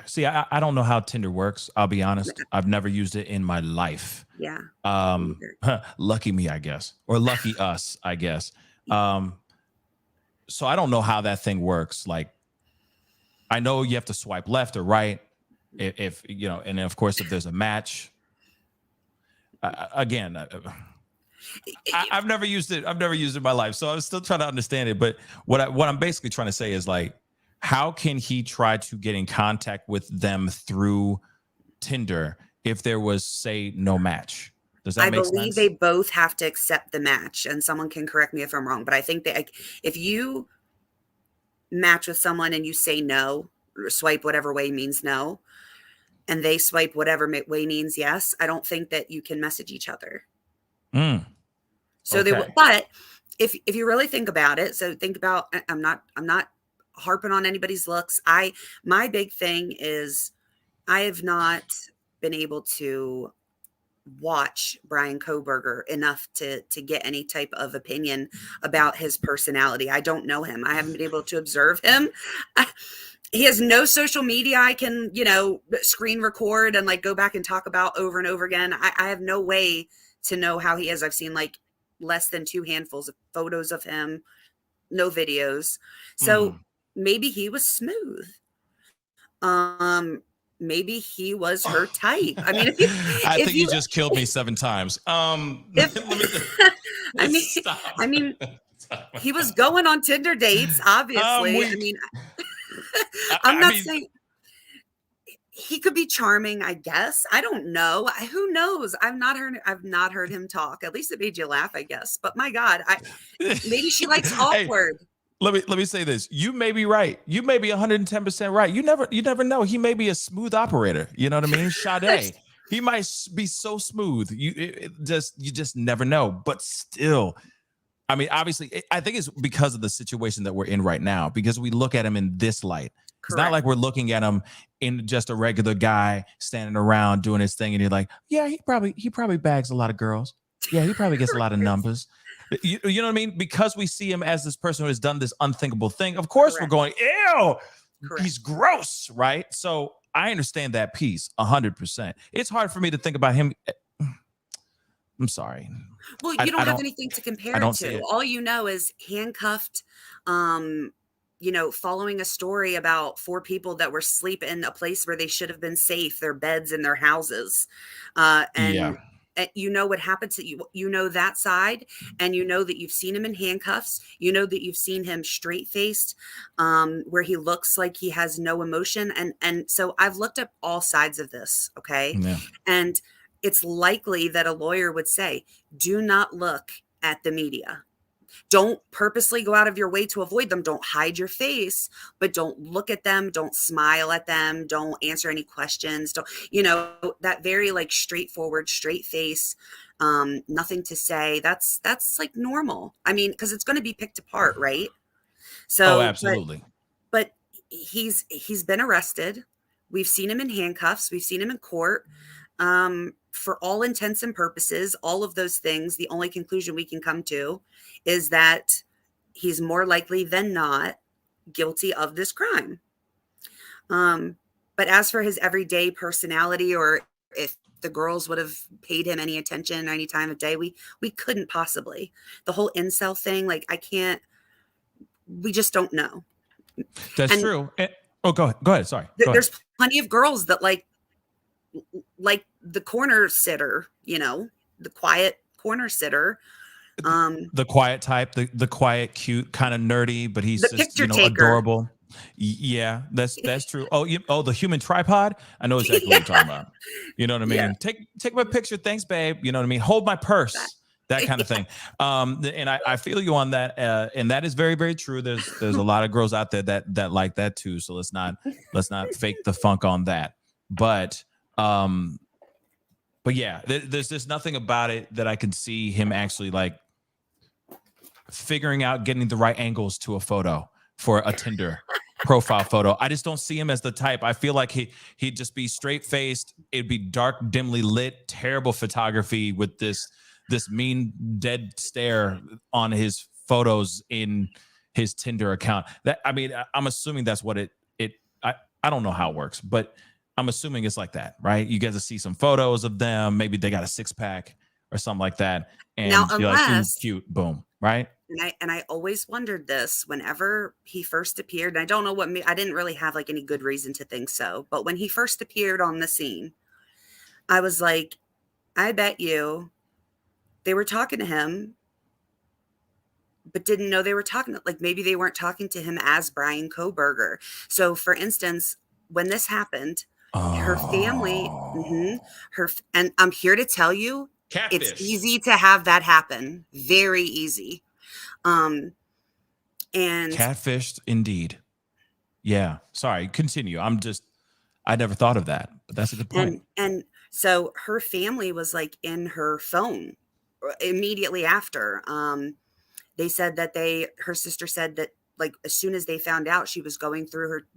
see, I don't know how Tinder works. I'll be honest. I've never used it in my life. Yeah. Lucky me, I guess, or lucky us, I guess. So I don't know how that thing works. Like, I know you have to swipe left or right if and of course, if there's a match. Again, I've never used it. I've never used it in my life, so I'm still trying to understand it. But what I'm basically trying to say is, like, how can he try to get in contact with them through Tinder if there was, say, no match? Does that make sense? I believe they both have to accept the match, and someone can correct me if I'm wrong, but I think that if you match with someone and you say no, or swipe whatever way means no, and they swipe whatever way means yes, I don't think that you can message each other. So okay. But if you really think about it, so think about, I'm not harping on anybody's looks. My big thing is I have not been able to watch Bryan Kohberger enough to get any type of opinion about his personality. I don't know him. I haven't been able to observe him. He has no social media I can, screen record and like go back and talk about over and over again. I have no way to know how he is. I've seen like less than 2 handfuls of photos of him, no videos. So maybe he was smooth. Maybe he was her type. I mean, I think you just killed me 7 times. He was going on Tinder dates, obviously. I'm not saying he could be charming, I guess. I don't know. Who knows? I've not heard him talk. At least it made you laugh, I guess. But my God, maybe she likes awkward. Hey, let me say this. You may be right. You may be 110% right. You never know. He may be a smooth operator. You know what I mean? Sade. He might be so smooth. You just never know. But still, I mean, obviously, I think it's because of the situation that we're in right now, because we look at him in this light. It's not like we're looking at him in just a regular guy standing around doing his thing. And you're like, yeah, he probably bags a lot of girls. Yeah, he probably gets a lot of numbers. You know what I mean? Because we see him as this person who has done this unthinkable thing. Of course, we're going, ew, he's gross, right? So I understand that piece 100%. It's hard for me to think about him. I'm sorry. Well, you don't have anything to compare it see to. it. All you know is handcuffed, following a story about 4 people that were asleep in a place where they should have been safe, their beds in their houses. And you know what happened to you. You know that side, and you know that you've seen him in handcuffs. You know that you've seen him straight faced, where he looks like he has no emotion. And so I've looked up all sides of this. Okay. Yeah. And it's likely that a lawyer would say, do not look at the media. Don't purposely go out of your way to avoid them. Don't hide your face, but don't look at them. Don't smile at them. Don't answer any questions. Don't, that very like straightforward, straight face, nothing to say. That's like normal. I mean, because it's going to be picked apart, right? So, absolutely. But he's been arrested. We've seen him in handcuffs. We've seen him in court. For all intents and purposes, all of those things, the only conclusion we can come to is that he's more likely than not guilty of this crime. But as for his everyday personality, or if the girls would have paid him any attention any time of day, we couldn't possibly. The whole incel thing, like we just don't know. That's true. Go ahead. Sorry. There's plenty of girls that like the corner sitter, the quiet corner sitter. The quiet type, the quiet, cute, kind of nerdy, but he's just, adorable. Yeah, that's true. Oh, the human tripod. I know exactly what you're talking about. You know what I mean? Yeah. Take my picture. Thanks, babe. You know what I mean? Hold my purse. That kind of thing. And I feel you on that. And that is very, very true. There's a lot of girls out there that like that too. So let's not fake the funk on that. But yeah, there's just nothing about it that I can see him actually like figuring out getting the right angles to a photo for a Tinder profile photo. I just don't see him as the type. I feel like he'd just be straight faced. It'd be dark, dimly lit, terrible photography with this mean dead stare on his photos in his Tinder account. I'm assuming that's what I don't know how it works, but I'm assuming it's like that, right? You get to see some photos of them. Maybe they got a 6-pack or something like that. And now, you're like, ooh, cute, boom, right? And I always wondered this whenever he first appeared. And I don't know I didn't really have like any good reason to think so. But when he first appeared on the scene, I was like, I bet you they were talking to him, but didn't know they were talking. Like maybe they weren't talking to him as Bryan Kohberger. So for instance, when this happened, her family, and I'm here to tell you, catfish. It's easy to have that happen. Very easy. And catfished indeed. Yeah. Sorry. Continue. I never thought of that, but that's a good point. And so her family was like in her phone immediately after. They said that her sister said that like as soon as they found out, she was going through her,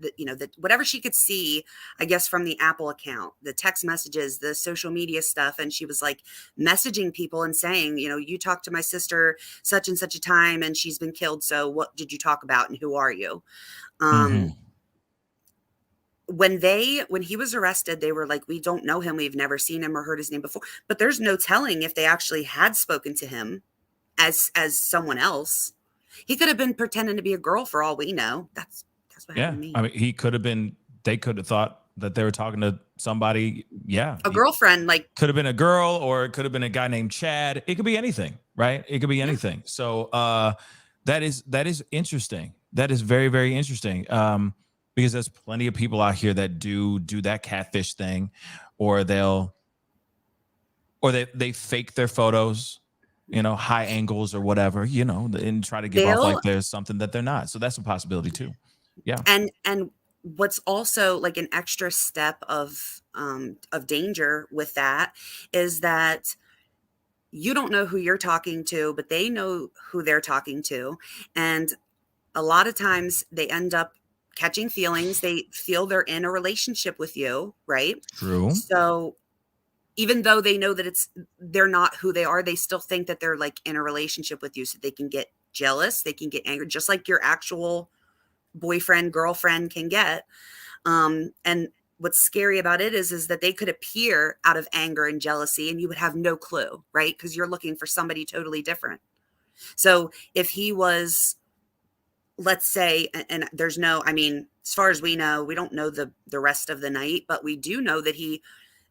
whatever she could see, I guess, from the Apple account, the text messages, the social media stuff. And she was like messaging people and saying, you talked to my sister such and such a time and she's been killed. So what did you talk about and who are you? When he was arrested, they were like, we don't know him. We've never seen him or heard his name before, but there's no telling if they actually had spoken to him as someone else. He could have been pretending to be a girl for all we know. That's what happened to me. I mean, they could have thought that they were talking to somebody. Yeah. A girlfriend, like could have been a girl, or it could have been a guy named Chad. It could be anything, right? It could be anything. So that is interesting. That is very, very interesting. Because there's plenty of people out here that do that catfish thing, or they fake their photos, high angles or whatever, and try to give off like there's something that they're not. So that's a possibility too. Yeah. And what's also like an extra step of danger with that is that you don't know who you're talking to, but they know who they're talking to. And a lot of times they end up catching feelings. They feel they're in a relationship with you, right? True. So even though they know that they're not who they are, they still think that they're like in a relationship with you, so they can get jealous, they can get angry, just like your actual boyfriend, girlfriend can get. And what's scary about it is that they could appear out of anger and jealousy and you would have no clue, right? Because you're looking for somebody totally different. So if he was, let's say, and there's no, I mean, as far as we know, we don't know the rest of the night, but we do know that he,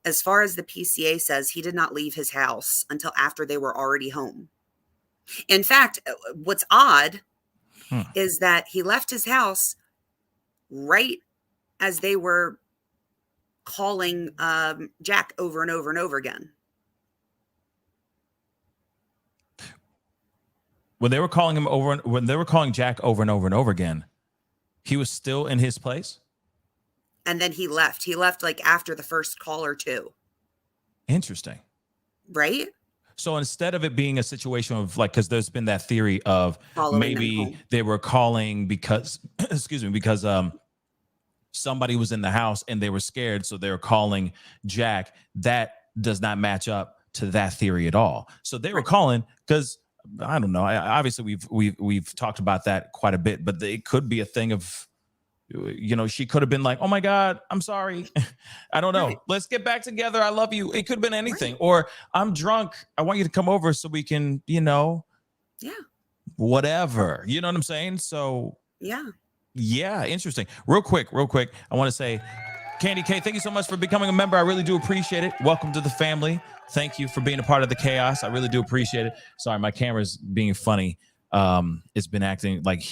as far as the PCA says, he did not leave his house until after they were already home. In fact, what's odd is that he left his house right as they were calling Jack over and over and over again. When they were calling him over, when they were calling Jack over and over and over again, he was still in his place. And then he left. He left like after the first call or two. Interesting. Right? So instead of it being a situation of like, because there's been that theory of Following maybe they were calling because, excuse me, because somebody was in the house and they were scared, so they were calling Jack. That does not match up to that theory at all. So they were calling because I don't know. Obviously, we've talked about that quite a bit, but it could be a thing of, you know, she could have been like, "Oh my God, I'm sorry. I don't know. Right. Let's get back together. I love you." It could have been anything. Right. Or I'm drunk. I want you to come over so we can, you know, whatever. You know what I'm saying? So yeah, interesting. Real quick. I want to say, Candy K, thank you so much for becoming a member. I really do appreciate it. Welcome to the family. Thank you for being a part of the chaos. I really do appreciate it. Sorry, my camera's being funny. It's been acting like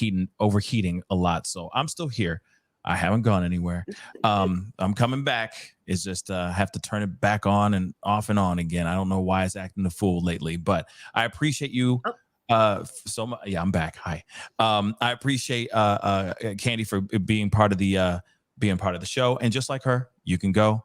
overheating a lot. So I'm still here. I haven't gone anywhere. I'm coming back. It's just have to turn it back on and off and on again. I don't know why it's acting a fool lately, but I appreciate you. So much. Yeah, I'm back. Hi. I appreciate Candy for being part of the show. And just like her, you can go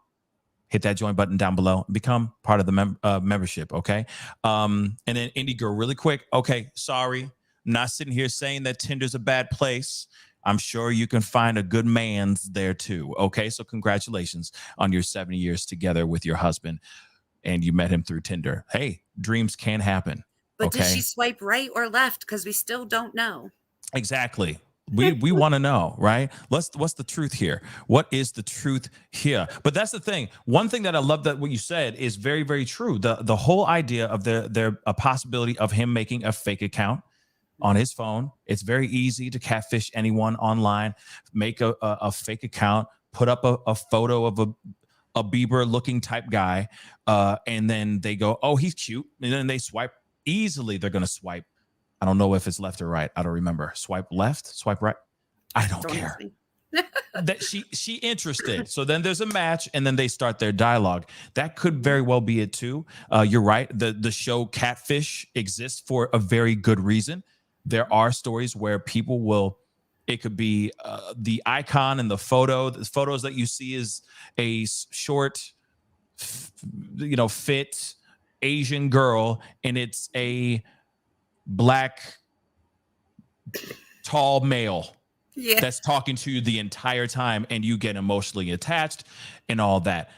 hit that join button down below and become part of the membership. Okay. And then Indie Girl, really quick. Okay. Sorry. Not sitting here saying that Tinder's a bad place. I'm sure you can find a good man's there too. Okay. So congratulations on your 7 years together with your husband and you met him through Tinder. Hey, dreams can happen. But did she swipe right or left? Because we still don't know. Exactly. We want to know, right? What's the truth here? What is the truth here? But that's the thing. One thing that I love that what you said is very, very true. The whole idea of a possibility of him making a fake account on his phone. It's very easy to catfish anyone online, make a fake account, put up a photo of a Bieber looking type guy, and then they go, oh, he's cute. And then they swipe. Easily they're going to swipe. I don't know if it's left or right. I don't remember. Swipe left, swipe right. I don't care. That she interested. So then there's a match and then they start their dialogue. That could very well be it too. You're right. The show Catfish exists for a very good reason. There are stories where people will, it could be the icon and the photos that you see is a short, fit Asian girl, and it's a black tall male that's talking to you the entire time, and you get emotionally attached and all that.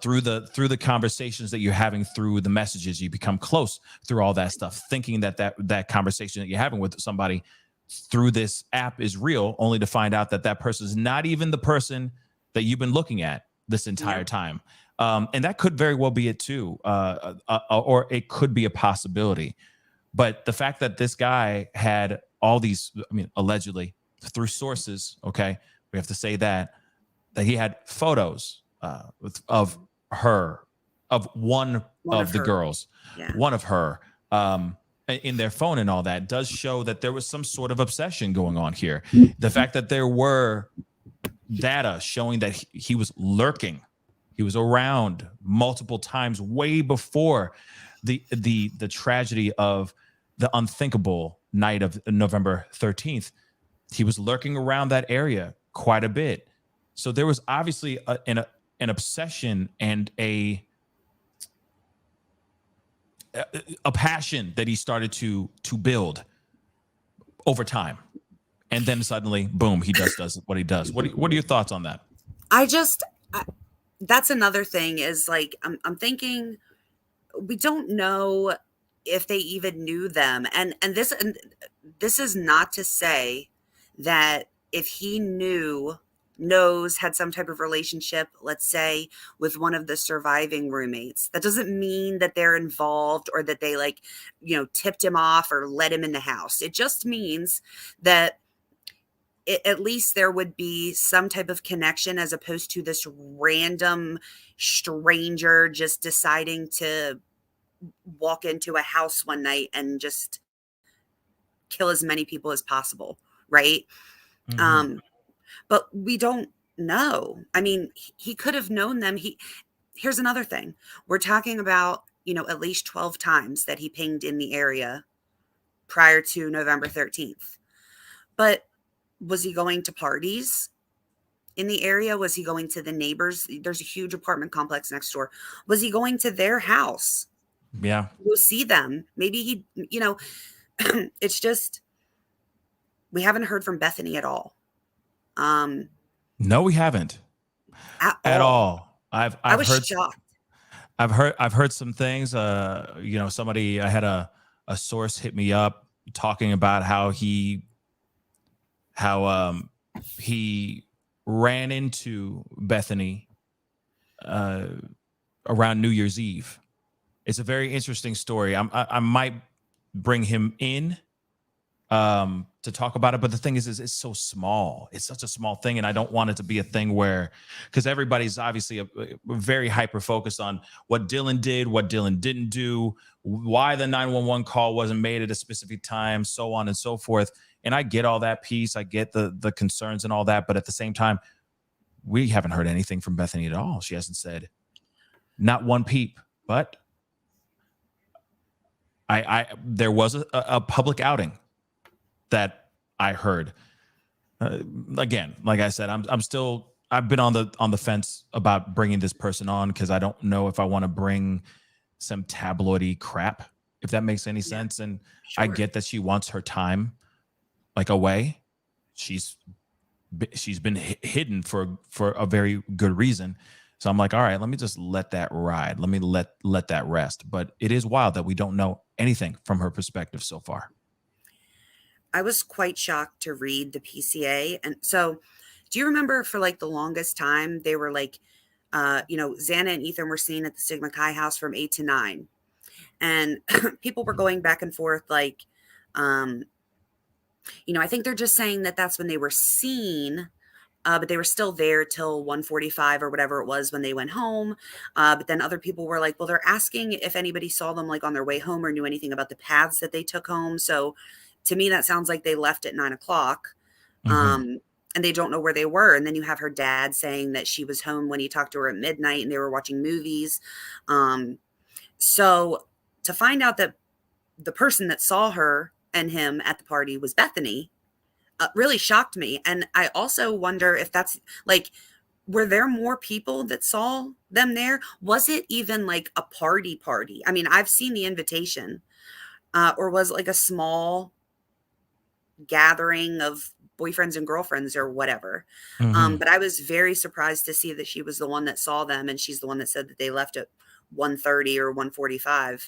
Through the conversations that you're having, through the messages, you become close through all that stuff, thinking that conversation that you're having with somebody through this app is real, only to find out that person is not even the person that you've been looking at this entire time. And that could very well be it too, or it could be a possibility. But the fact that this guy had all these, allegedly through sources, okay, we have to say that he had photos of her, of one of the girls, one of her, in their phone and all that does show that there was some sort of obsession going on here. The fact that there were data showing that he was lurking. He was around multiple times way before the tragedy of the unthinkable night of November 13th. He was lurking around that area quite a bit. So there was obviously an obsession and a passion that he started to build over time. And then suddenly, boom, he does what he does. What are your thoughts on that? That's another thing is like, I'm thinking we don't know if they even knew them. And this is not to say that if he knew had some type of relationship, let's say, with one of the surviving roommates. That doesn't mean that they're involved or that they like, tipped him off or let him in the house. It just means that at least there would be some type of connection as opposed to this random stranger just deciding to walk into a house one night and just kill as many people as possible, right? But we don't know. I mean, he could have known them. Here's another thing. We're talking about, at least 12 times that he pinged in the area prior to November 13th. But was he going to parties in the area? Was he going to the neighbors? There's a huge apartment complex next door. Was he going to their house? Yeah. Go see them. Maybe he, it's just, we haven't heard from Bethany at all. No, we haven't at all. I was heard shocked. I've heard some things. Somebody, I had a source hit me up talking about how he ran into Bethany around New Year's Eve. It's a very interesting story. I might bring him in to talk about it, but the thing is it's so small. It's such a small thing, and I don't want it to be a thing where, because everybody's obviously very hyper focused on what Dylan did, what Dylan didn't do, why the 911 call wasn't made at a specific time, so on and so forth. And I get all that piece. I get the concerns and all that, but at the same time, we haven't heard anything from Bethany at all. She hasn't said not one peep, but there was a public outing that I heard. Again, like I said, I've been on the fence about bringing this person on because I don't know if I want to bring some tabloidy crap, if that makes any sense. And sure. I get that she wants her time like away. She's been hidden for a very good reason. So I'm like, all right, let me just let that ride. Let me let that rest. But it is wild that we don't know anything from her perspective so far. I was quite shocked to read the PCA. And so do you remember for like the longest time, they were like, Xana and Ethan were seen at the Sigma Chi house from 8 to 9. And people were going back and forth like, I think they're just saying that that's when they were seen, but they were still there till 1:45 or whatever it was when they went home. But then other people were like, well, they're asking if anybody saw them like on their way home or knew anything about the paths that they took home. So to me, that sounds like they left at 9 o'clock and they don't know where they were. And then you have her dad saying that she was home when he talked to her at midnight and they were watching movies. So to find out that the person that saw her and him at the party was Bethany really shocked me. And I also wonder if that's like, were there more people that saw them there? Was it even like a party? I mean, I've seen the invitation or was it like a small gathering of boyfriends and girlfriends or whatever. But I was very surprised to see that she was the one that saw them. And she's the one that said that they left at 1:30 or 1:45.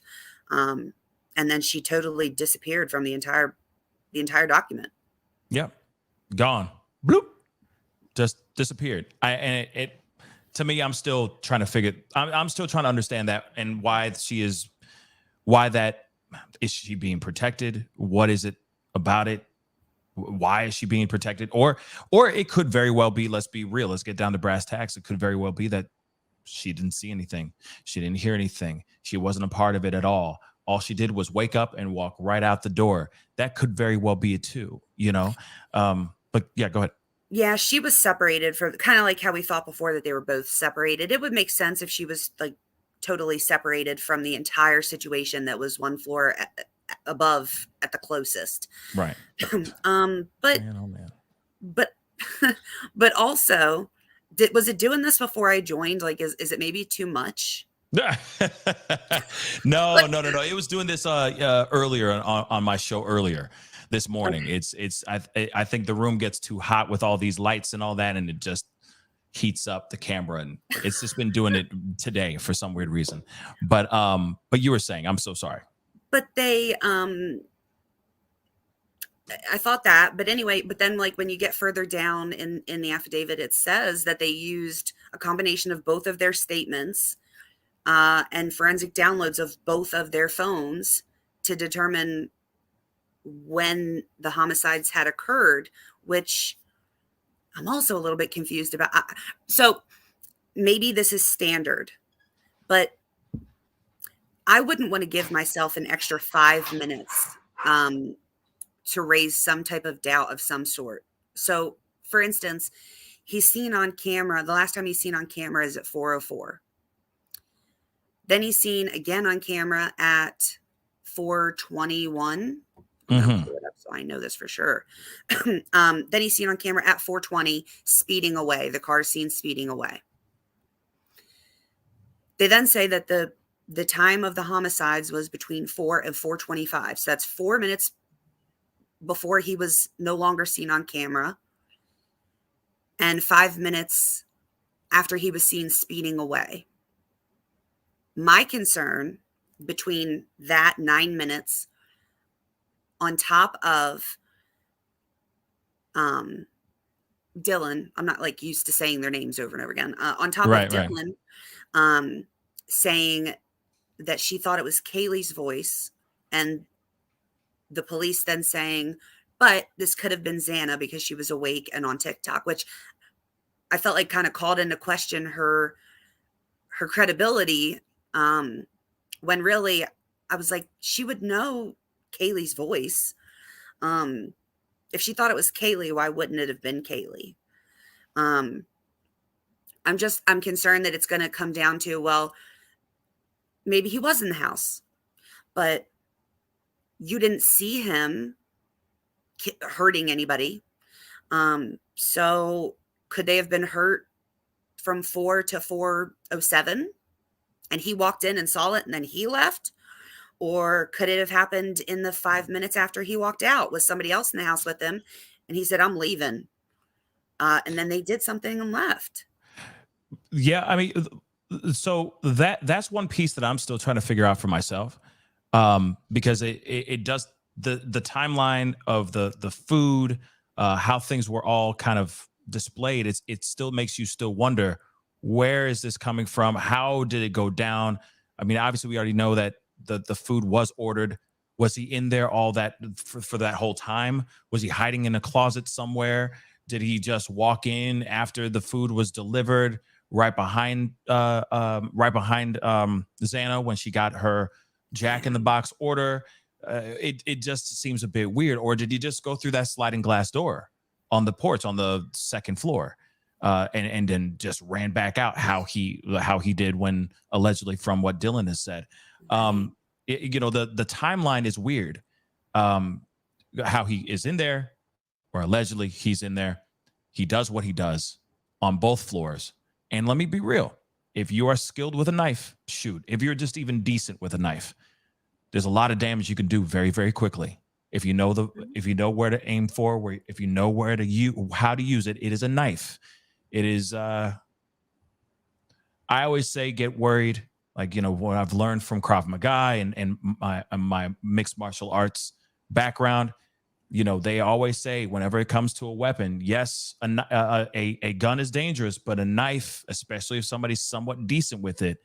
And then she totally disappeared from the entire document. Yep. Gone. Bloop. Just disappeared. To me, I'm still trying to understand that and why is she being protected? What is it about it? Why is she being protected? Or it could very well be, let's be real, let's get down to brass tacks. It could very well be that she didn't see anything. She didn't hear anything. She wasn't a part of it at all. All she did was wake up and walk right out the door. That could very well be it too, But yeah, go ahead. Yeah, she was separated for kind of like how we thought before that they were both separated. It would make sense if she was like totally separated from the entire situation that was one floor above at the closest. Right. But but also, was it doing this before I joined? Like, is it maybe too much? No. It was doing this earlier on my show earlier this morning. Okay. I think the room gets too hot with all these lights and all that, and it just heats up the camera, and it's just been doing it today for some weird reason. But you were saying, I'm so sorry. But they I thought that, but anyway, but then like when you get further down in the affidavit, it says that they used a combination of both of their statements and forensic downloads of both of their phones to determine when the homicides had occurred, which I'm also a little bit confused about. So maybe this is standard, but I wouldn't want to give myself an extra 5 minutes to raise some type of doubt of some sort. So, for instance, he's seen on camera, the last time he's seen on camera is at 4:04. Then he's seen again on camera at 4:21. I'm gonna pull it up so I know this for sure. Then he's seen on camera at 4:20 speeding away. The car's seen speeding away. They then say that the time of the homicides was between 4 and 4:25. So that's 4 minutes before he was no longer seen on camera and 5 minutes after he was seen speeding away. My concern between that 9 minutes on top of Dylan, I'm not like used to saying their names over and over again, on top of Dylan saying that she thought it was Kaylee's voice, and the police then saying, but this could have been Xana because she was awake and on TikTok, which I felt like kind of called into question her credibility, when really I was like, she would know Kaylee's voice. If she thought it was Kaylee, why wouldn't it have been Kaylee? I'm concerned that it's going to come down to, well, maybe he was in the house, but you didn't see him hurting anybody. So could they have been hurt from 4 to 4:07 and he walked in and saw it and then he left? Or could it have happened in the 5 minutes after he walked out with somebody else in the house with him and he said, I'm leaving. And then they did something and left. Yeah, I mean, so that's one piece that I'm still trying to figure out for myself, because it does the timeline of the food, how things were all kind of displayed. It still makes you still wonder, where is this coming from? How did it go down? I mean, obviously we already know that the food was ordered. Was he in there all that for that whole time? Was he hiding in a closet somewhere? Did he just walk in after the food was delivered, right behind Xana when she got her Jack in the Box order? It just seems a bit weird. Or did he just go through that sliding glass door on the porch on the second floor, and then just ran back out how he did when allegedly, from what Dylan has said? The timeline is weird. How he is in there, or allegedly he's in there. He does what he does on both floors. And let me be real. If you are skilled with a knife, shoot. If you're just even decent with a knife, there's a lot of damage you can do very, very quickly. If you know where to aim for, if you know how to use it, it is a knife. It is, I always say, get worried. Like, what I've learned from Krav Maga and my mixed martial arts background, they always say, whenever it comes to a weapon, yes, a gun is dangerous, but a knife, especially if somebody's somewhat decent with it,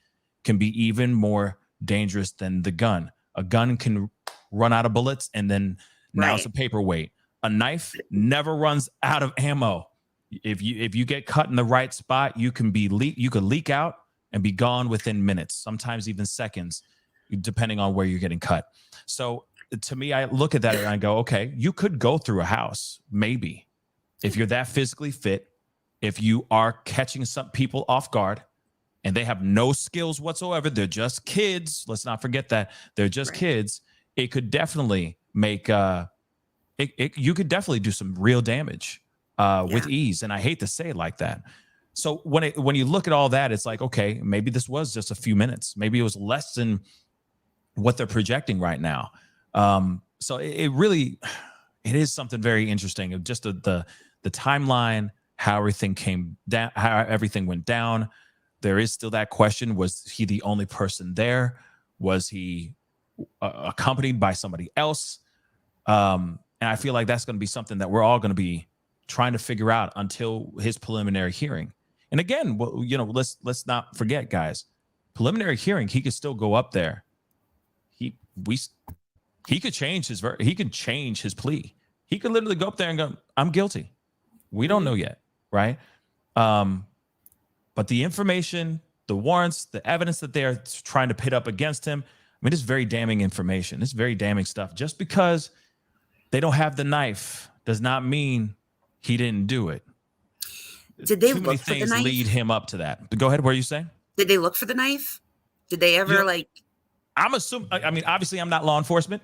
can be even more dangerous than the gun. A gun can run out of bullets, and then now it's a paperweight. A knife never runs out of ammo. If you get cut in the right spot, you could leak out and be gone within minutes, sometimes even seconds, depending on where you're getting cut. So to me, I look at that and I go, okay, you could go through a house, maybe, if you're that physically fit, if you are catching some people off guard and they have no skills whatsoever, they're just kids. Let's not forget that they're just kids. It could definitely make, you could definitely do some real damage with ease. And I hate to say it like that. So when you look at all that, it's like, okay, maybe this was just a few minutes. Maybe it was less than what they're projecting right now. So it is something very interesting of just the timeline, how everything came down, how everything went down. There is still that question: was he the only person there? Was he accompanied by somebody else? And And I feel like that's going to be something that we're all going to be trying to figure out until his preliminary hearing. And again, let's not forget, guys, preliminary hearing, he could still go up there. He could change his plea. He could literally go up there and go, I'm guilty. We don't know yet, right? But the information, the warrants, the evidence that they're trying to pit up against him, I mean, it's very damning information. It's very damning stuff. Just because they don't have the knife does not mean he didn't do it. Did they Too many look for the things knife? lead him up to that. Go ahead. What are you saying? Did they look for the knife? Did they ever I'm assuming. I mean, obviously, I'm not law enforcement.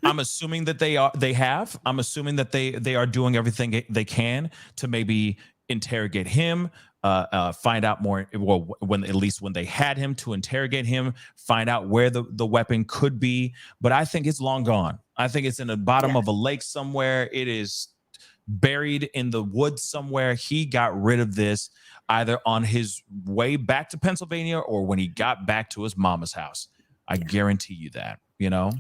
I'm assuming that they have. I'm assuming that they are doing everything they can to maybe interrogate him, find out more. Well, when they had him, to interrogate him, find out where the weapon could be. But I think it's long gone. I think it's in the bottom of a lake somewhere. It is buried in the woods somewhere. He got rid of this either on his way back to Pennsylvania or when he got back to his mama's house. I guarantee you that,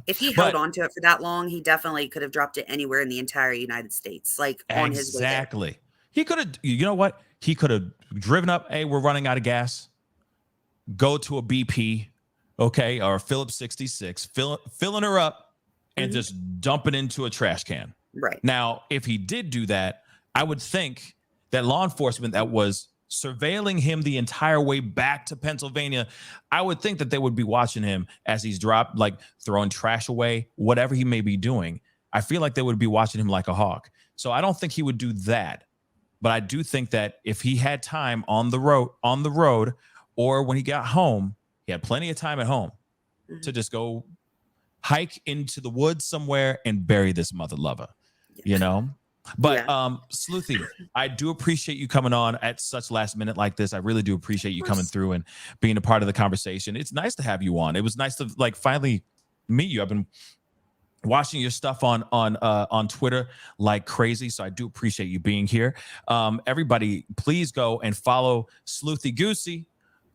If he held on to it for that long, he definitely could have dropped it anywhere in the entire United States, like on his way there. Exactly. He could have, you know what? He could have driven up, hey, we're running out of gas. Go to a BP, okay, or a Phillips 66, filling her up and just dump it into a trash can. Right. Now, if he did do that, I would think that law enforcement that was surveilling him the entire way back to Pennsylvania, I would think that they would be watching him as he's throwing trash away, whatever he may be doing. I feel like they would be watching him like a hawk. So I don't think he would do that. But I do think that if he had time on the road, or when he got home, he had plenty of time at home to just go hike into the woods somewhere and bury this mother lover, But Sleuthy, I do appreciate you coming on at such last minute like this. I really do appreciate you coming through and being a part of the conversation. It's nice to have you on. It was nice to finally meet you. I've been watching your stuff on Twitter like crazy, so I do appreciate you being here. Everybody, please go and follow Sleuthy Goosey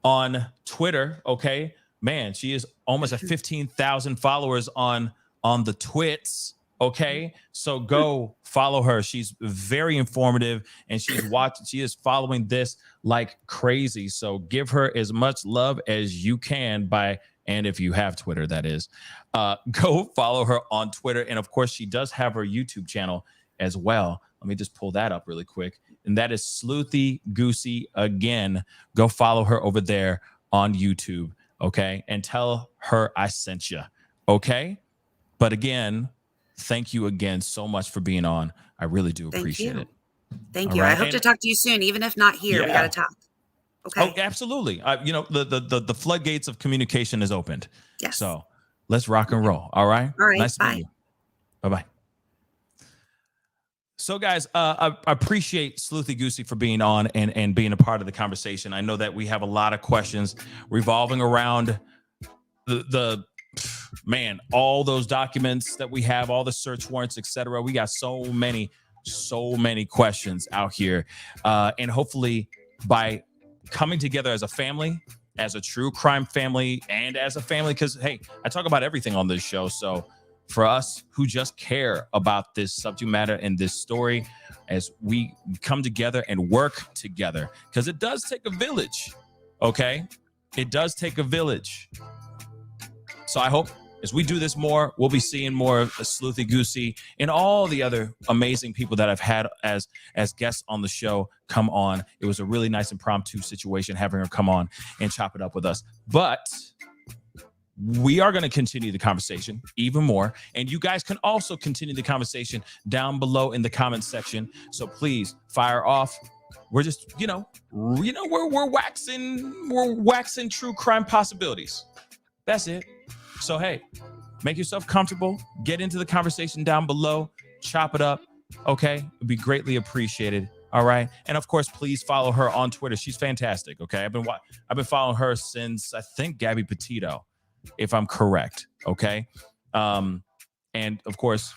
on Twitter. Okay, man, she is almost at 15,000 followers on the twits. Okay, so go follow her. She's very informative, and she is following this like crazy. So give her as much love as you can and if you have Twitter, that is, go follow her on Twitter. And of course, she does have her YouTube channel as well. Let me just pull that up really quick. And that is Sleuthy Goosey. Again, go follow her over there on YouTube. Okay. And tell her I sent you. Okay. But again, thank you again so much for being on. I really do appreciate it. Thank you. Right? I hope to talk to you soon, even if not here. We got to talk. Okay. Oh, absolutely. The floodgates of communication is opened. Yes. So let's rock and roll. All right. All right. Nice to meet you. Bye-bye. So guys, I appreciate Sleuthy Goosey for being on and being a part of the conversation. I know that we have a lot of questions revolving around all those documents that we have, all the search warrants, etc. We got so many questions out here. And hopefully by coming together as a family, as a true crime family, and as a family, because, hey, I talk about everything on this show. So for us who just care about this subject matter and this story, as we come together and work together, because it does take a village, okay? It does take a village. So I hope as we do this more, we'll be seeing more of Sleuthy Goosey and all the other amazing people that I've had as guests on the show come on. It was a really nice impromptu situation having her come on and chop it up with us. But we are going to continue the conversation even more. And you guys can also continue the conversation down below in the comments section. So please fire off. We're just, we're waxing true crime possibilities. That's it. So, hey, make yourself comfortable. Get into the conversation down below. Chop it up. Okay. It'd be greatly appreciated. All right. And of course, please follow her on Twitter. She's fantastic. Okay. I've been following her since I think Gabby Petito, if I'm correct. Okay. And of course,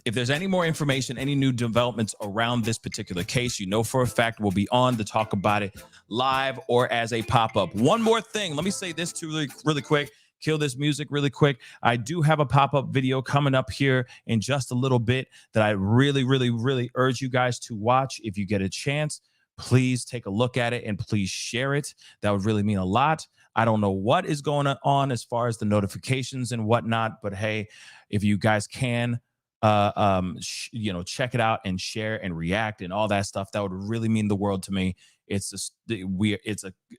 if there's any more information, any new developments around this particular case, for a fact we'll be on to talk about it live or as a pop-up. One more thing. Let me say this too really quick. kill this music really quick. I do have a pop-up video coming up here in just a little bit that I really, really, really urge you guys to watch. If you get a chance, please take a look at it and please share it. That would really mean a lot. I don't know what is going on as far as the notifications and whatnot, but hey, if you guys can, check it out and share and react and all that stuff, that would really mean the world to me. It's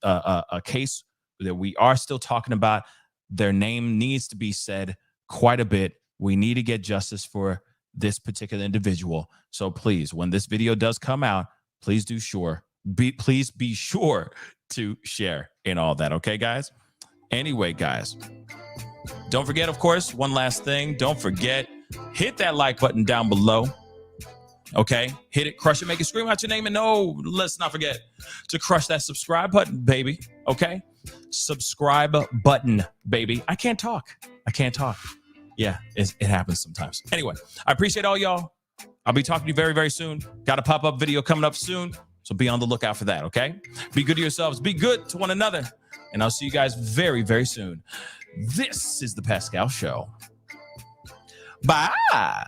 a case that we are still talking about. Their name needs to be said quite a bit. We need to get justice for this particular individual. So please, when this video does come out, please be sure to share and all that. Okay, guys? Anyway, guys, don't forget, of course, one last thing. Don't forget, hit that like button down below. Okay, hit it, crush it, make it scream out your name. And no, let's not forget to crush that subscribe button, baby. Okay, subscribe button, baby. I can't talk. Yeah, it happens sometimes. Anyway, I appreciate all y'all. I'll be talking to you very, very soon. Got a pop-up video coming up soon, so be on the lookout for that, okay? Be good to yourselves. Be good to one another. And I'll see you guys very, very soon. This is The Pascal Show. Bye.